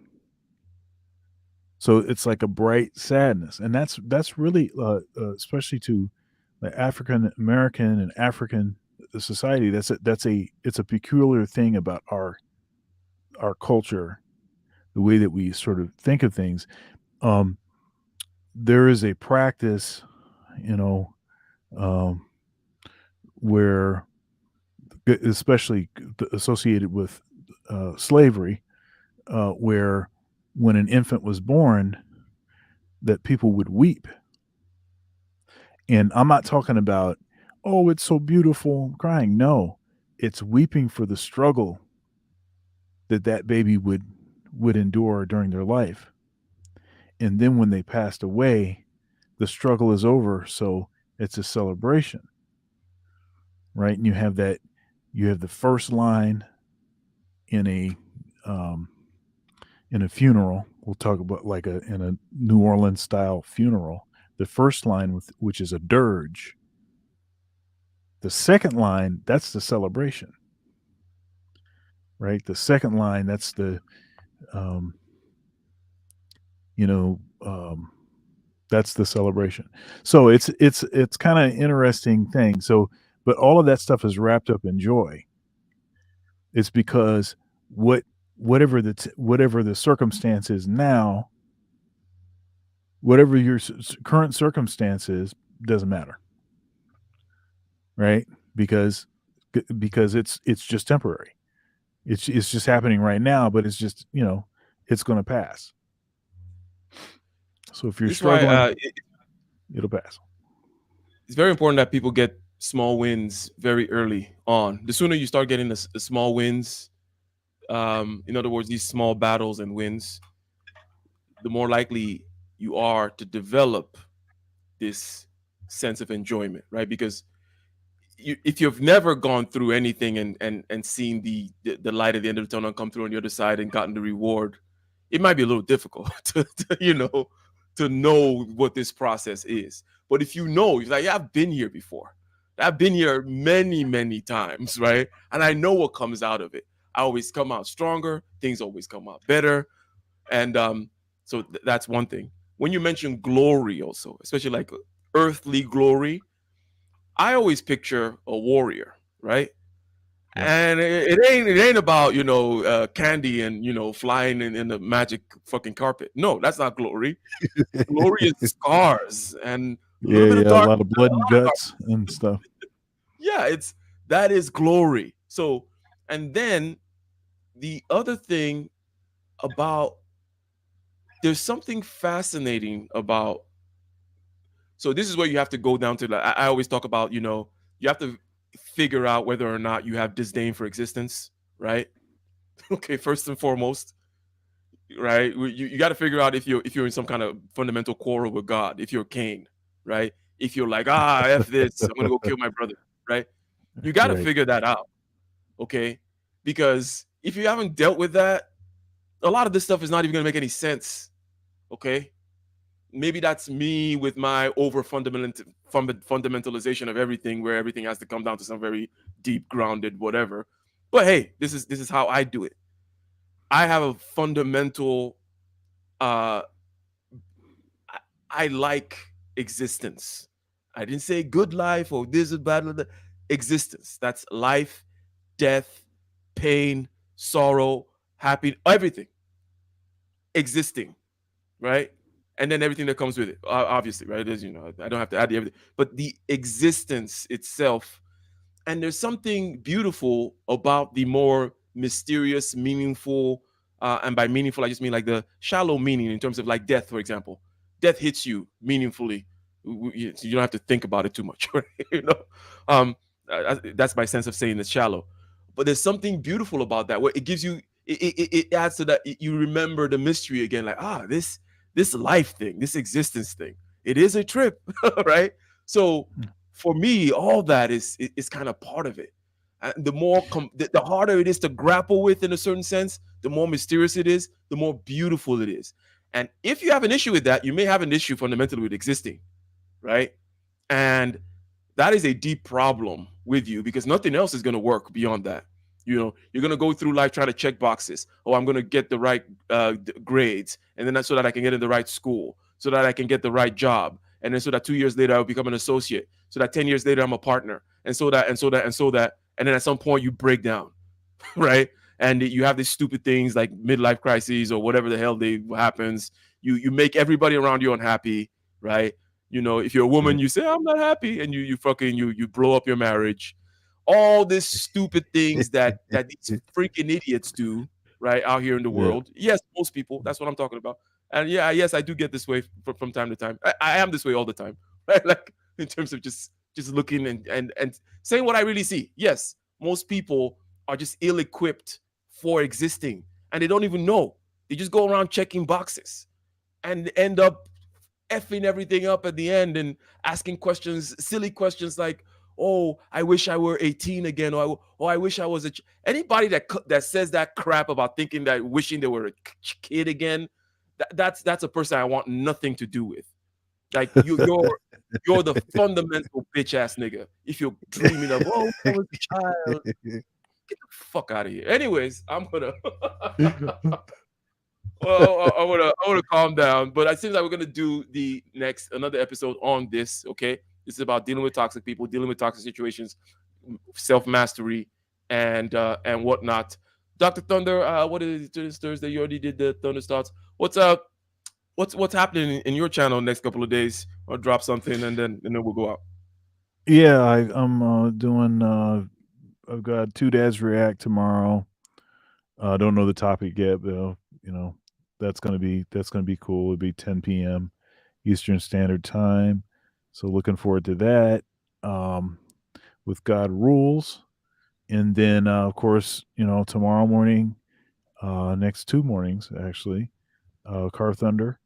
So it's like a bright sadness. And that's really, especially to the African American and African society, it's a peculiar thing about our culture, the way that we sort of think of things. There is a practice, where, especially associated with slavery, where when an infant was born, that people would weep. And I'm not talking about, oh, it's so beautiful, crying. No, it's weeping for the struggle that baby would endure during their life. And then when they passed away, the struggle is over. So it's a celebration, right? And you have the first line in a funeral. We'll talk about in a New Orleans style funeral, the first line which is a dirge. The second line, that's the celebration, right? The second line, that's the, you know, that's the celebration. So it's kind of interesting thing. So, but all of that stuff is wrapped up in joy. It's because whatever the circumstance is now, whatever your current circumstance is, doesn't matter, right? Because it's just temporary. It's just happening right now, but it's just, it's going to pass. So if you're This is why struggling, it'll pass. it's very important that people get small wins very early on. The sooner you start getting the small wins, in other words, these small battles and wins, the more likely you are to develop this sense of enjoyment, right? Because if you've never gone through anything and seen the light at the end of the tunnel come through on the other side and gotten the reward, it might be a little difficult to know what this process is. But if you know, you're like, yeah, I've been here before. I've been here many, many times, right? And I know what comes out of it. I always come out stronger. Things always come out better. And so that's one thing. When you mention glory also, especially like earthly glory, I always picture a warrior, right? And it ain't about candy and flying in the magic fucking carpet. No, that's not glory. Glory is scars and a lot of blood and guts and stuff. Yeah, that is glory. So, and then the other thing about, there's something fascinating about. So this is where you have to go down to. I always talk about, you have to figure out whether or not you have disdain for existence, right? Okay, first and foremost, right? You got to figure out if you're in some kind of fundamental quarrel with God, if you're Cain, right? If you're like, F this, I'm gonna go kill my brother, right? You got to figure that out, okay? Because if you haven't dealt with that, a lot of this stuff is not even gonna make any sense, okay? Maybe that's me with my over fundamentalization of everything, where everything has to come down to some very deep grounded whatever. But hey, this is how I do it. I have a fundamental I like existence. I didn't say good life or this is bad. Existence. That's life, death, pain, sorrow, happy, everything. Existing, right? And then everything that comes with it, obviously, right? There's, I don't have to add everything, but the existence itself. And there's something beautiful about the more mysterious, meaningful, and by meaningful, I just mean like the shallow meaning in terms of like death, for example. Death hits you meaningfully. You don't have to think about it too much, right? That's my sense of saying it's shallow. But there's something beautiful about that, where it gives you, it adds to that. You remember the mystery again, like, this life thing, this existence thing, it is a trip, right? So for me, all that is kind of part of it. And the more the harder it is to grapple with, in a certain sense, the more mysterious it is, the more beautiful it is. And if you have an issue with that, you may have an issue fundamentally with existing, right? And that is a deep problem with you, because nothing else is going to work beyond that. You're going to go through life trying to check boxes. Oh, I'm going to get the right grades, and then so that I can get in the right school, so that I can get the right job, and then so that 2 years later I'll become an associate, so that 10 years later I'm a partner, and so that, and then at some point you break down, right? And you have these stupid things like midlife crises or whatever the hell happens. You make everybody around you unhappy, right? If you're a woman, you say I'm not happy, and you blow up your marriage. All these stupid things that these freaking idiots do, right, out here in the world. Yes, most people. That's what I'm talking about. And yes, I do get this way from time to time. I am this way all the time, right? Like in terms of just looking and saying what I really see. Yes, most people are just ill-equipped for existing, and they don't even know. They just go around checking boxes and end up effing everything up at the end and asking questions, silly questions like, oh, I wish I were 18 again, or I wish I was anybody that says that crap about thinking that, wishing they were a kid again, that's a person I want nothing to do with. Like you're the fundamental bitch ass nigga. If you're dreaming of, oh, I was a child, get the fuck out of here. Anyways, I'm gonna well, I wanna calm down, but it seems like we're gonna do another episode on this. Okay, this is about dealing with toxic people, dealing with toxic situations, self mastery, and whatnot. Dr. Thunder, what is this Thursday? You already did the Thunder Thoughts. What's up? What's happening in your channel next couple of days? I'll drop something and then we'll go out. Yeah, I'm doing. I've got Two Dads React tomorrow. I don't know the topic yet, but that's gonna be cool. It'll be 10 p.m. Eastern Standard Time. So looking forward to that. With God Rules, and then of course tomorrow morning, next 2 mornings actually, Car Thunder.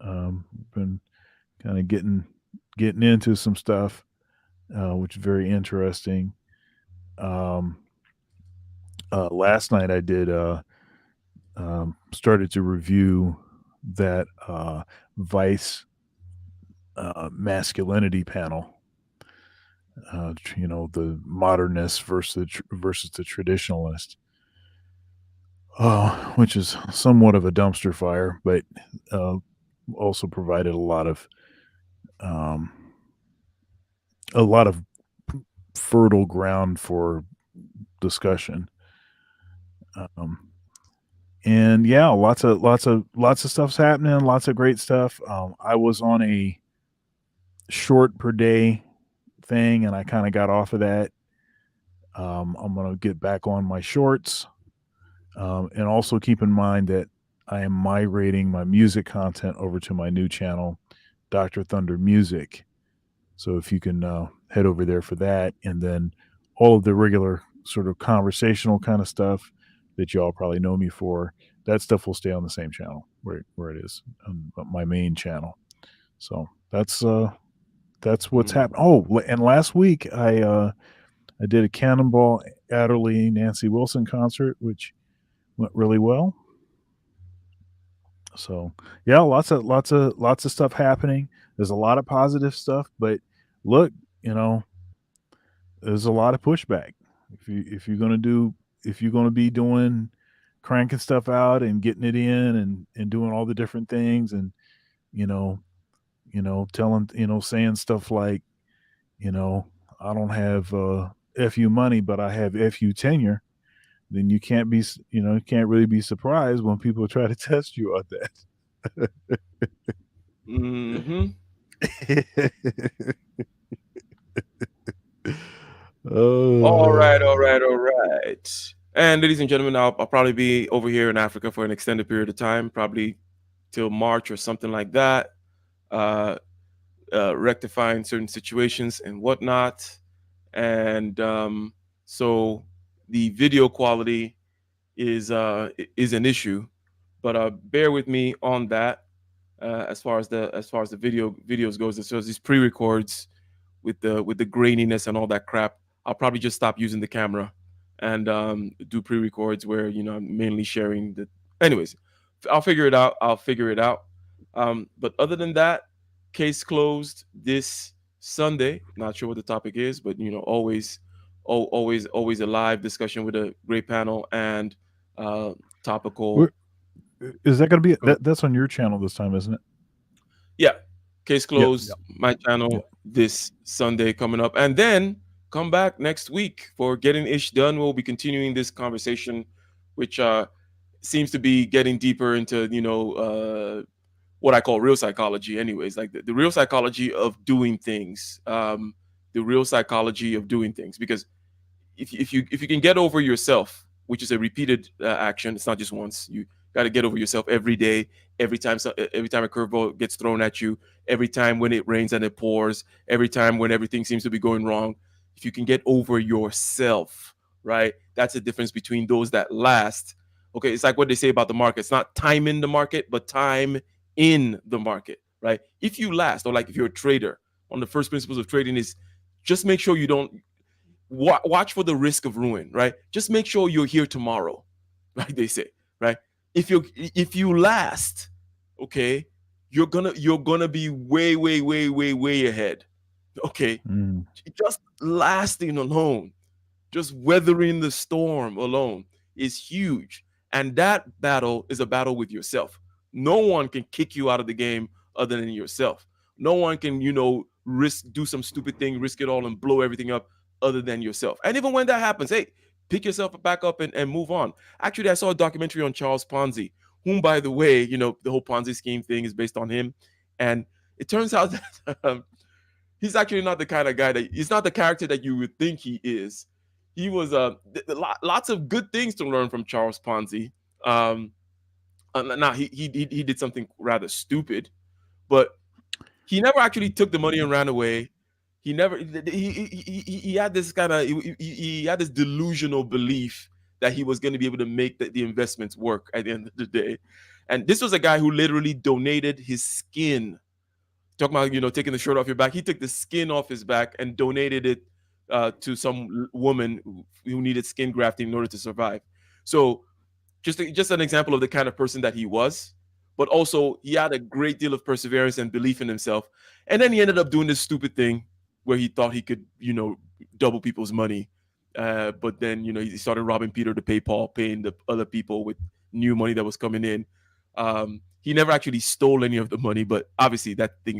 Been kind of getting into some stuff, which is very interesting. Last night I did started to review that Vice masculinity panel. The modernist versus the traditionalist, which is somewhat of a dumpster fire, but also provided a lot of fertile ground for discussion. And yeah, lots of stuff's happening, lots of great stuff. I was on a short per day thing and I kind of got off of that. I'm going to get back on my shorts. And also keep in mind that I am migrating my music content over to my new channel, Dr. Thunder Music. So if you can head over there for that, and then all of the regular sort of conversational kind of stuff that y'all probably know me for, that stuff will stay on the same channel where it is, my main channel. So that's what's happened. Oh, and last week I did a Cannonball Adderley Nancy Wilson concert, which went really well. So yeah, lots of stuff happening. There's a lot of positive stuff, but look, there's a lot of pushback. If you're gonna be doing cranking stuff out and getting it in and doing all the different things and telling saying stuff like I don't have FU money, but I have FU tenure, then you can't really be surprised when people try to test you on that. Mm-hmm. Oh. All right. And ladies and gentlemen, I'll probably be over here in Africa for an extended period of time, probably till March or something like that, rectifying certain situations and whatnot. And so the video quality is an issue, but bear with me on that. As far as the videos goes, as far as these pre-records with the graininess and all that crap, I'll probably just stop using the camera and do pre-records where I'm mainly sharing the. Anyways, I'll figure it out. But other than that, case closed this Sunday. Not sure what the topic is, but always a live discussion with a great panel and topical. Is that going to be that's on your channel this time, isn't it? Yeah, case closed. Yep. My channel this Sunday coming up, and then come back next week for Getting Ish Done. We'll be continuing this conversation, which seems to be getting deeper into what I call real psychology. Anyways, like the real psychology of doing things. Because if you can get over yourself, which is a repeated action, it's not just once. You got to get over yourself every day, every time a curveball gets thrown at you, every time when it rains and it pours, every time when everything seems to be going wrong. If you can get over yourself, right, that's the difference between those that last. Okay, it's like what they say about the market. It's not time in the market, but time in the market, right? If you last, or like if you're a trader, one of the first principles of trading is just make sure you don't watch for the risk of ruin, right? Just make sure you're here tomorrow, like they say, right? If you last, okay, you're gonna be way ahead. Okay, just lasting alone, just weathering the storm alone is huge, and that battle is a battle with yourself. No one can kick you out of the game other than yourself. No one can, do some stupid thing, risk it all, and blow everything up other than yourself. And even when that happens, hey, pick yourself back up and move on. Actually, I saw a documentary on Charles Ponzi, whom, by the way, the whole Ponzi scheme thing is based on him. And it turns out that he's actually not the kind of guy he's not the character that you would think he is. He was lots of good things to learn from Charles Ponzi. Now he did something rather stupid, but he never actually took the money and ran away. He never he had this kind of he had this delusional belief that he was going to be able to make the investments work at the end of the day. And this was a guy who literally donated his skin. Talking about, taking the shirt off your back. He took the skin off his back and donated it to some woman who needed skin grafting in order to survive. So just an example of the kind of person that he was. But also, he had a great deal of perseverance and belief in himself. And then he ended up doing this stupid thing where he thought he could, double people's money. But then, he started robbing Peter to pay Paul, paying the other people with new money that was coming in. He never actually stole any of the money, but obviously that thing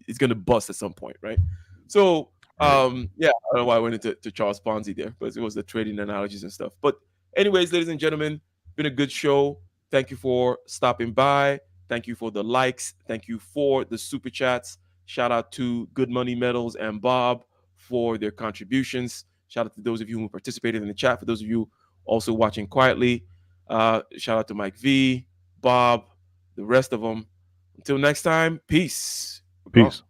is going to bust at some point, right? So, I don't know why I went into Charles Ponzi there, but it was the trading analogies and stuff. But anyways, ladies and gentlemen, been a good show. Thank you for stopping by. Thank you for the likes. Thank you for the super chats. Shout out to Good Money Metals and Bob for their contributions. Shout out to those of you who participated in the chat. For those of you also watching quietly, shout out to Mike V, Bob, the rest of them. Until next time, peace. Peace.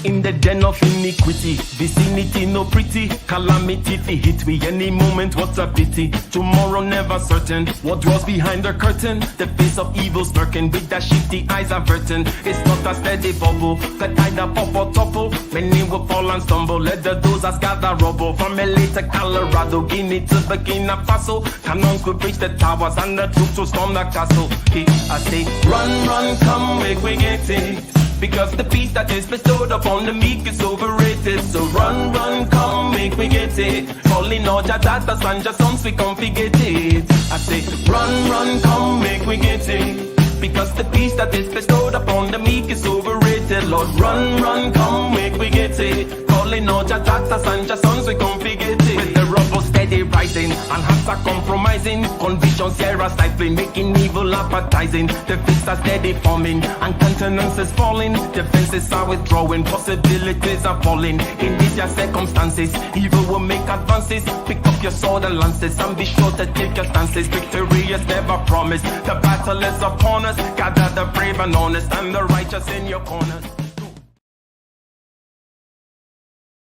In the den of iniquity, vicinity no pretty, calamity fi hit we any moment, what a pity. Tomorrow never certain, what dwells behind the curtain, the face of evil smirking with that shifty eyes averting. It's not a steady bubble, that either pop or topple, many will fall and stumble, let the dozers gather rubble. From LA to Colorado, Guinea to Burkina Faso, cannons could reach the towers and the troops will storm the castle. I say, run, come, make we get it. Because the peace that is bestowed upon the meek is overrated. So run, come, make we get it. Calling all your daughters and your sons, we come get it. I say, run, come, make we get it. Because the peace that is bestowed upon the meek is overrated. Lord, run, come, make we get it. Calling all your daughters and your sons, we come get it. With the rubble steady rising, and hearts are compromising. Convictions here are stifling, making evil appetizing. The fists are steady forming, and countenance is falling. Defenses are withdrawing, possibilities are falling. In these your circumstances, evil will make advances. Pick up your sword and lances, and be sure to take your stances. Victory is never promised, the battle is upon us. Gather the brave and honest, and the righteous in your corners.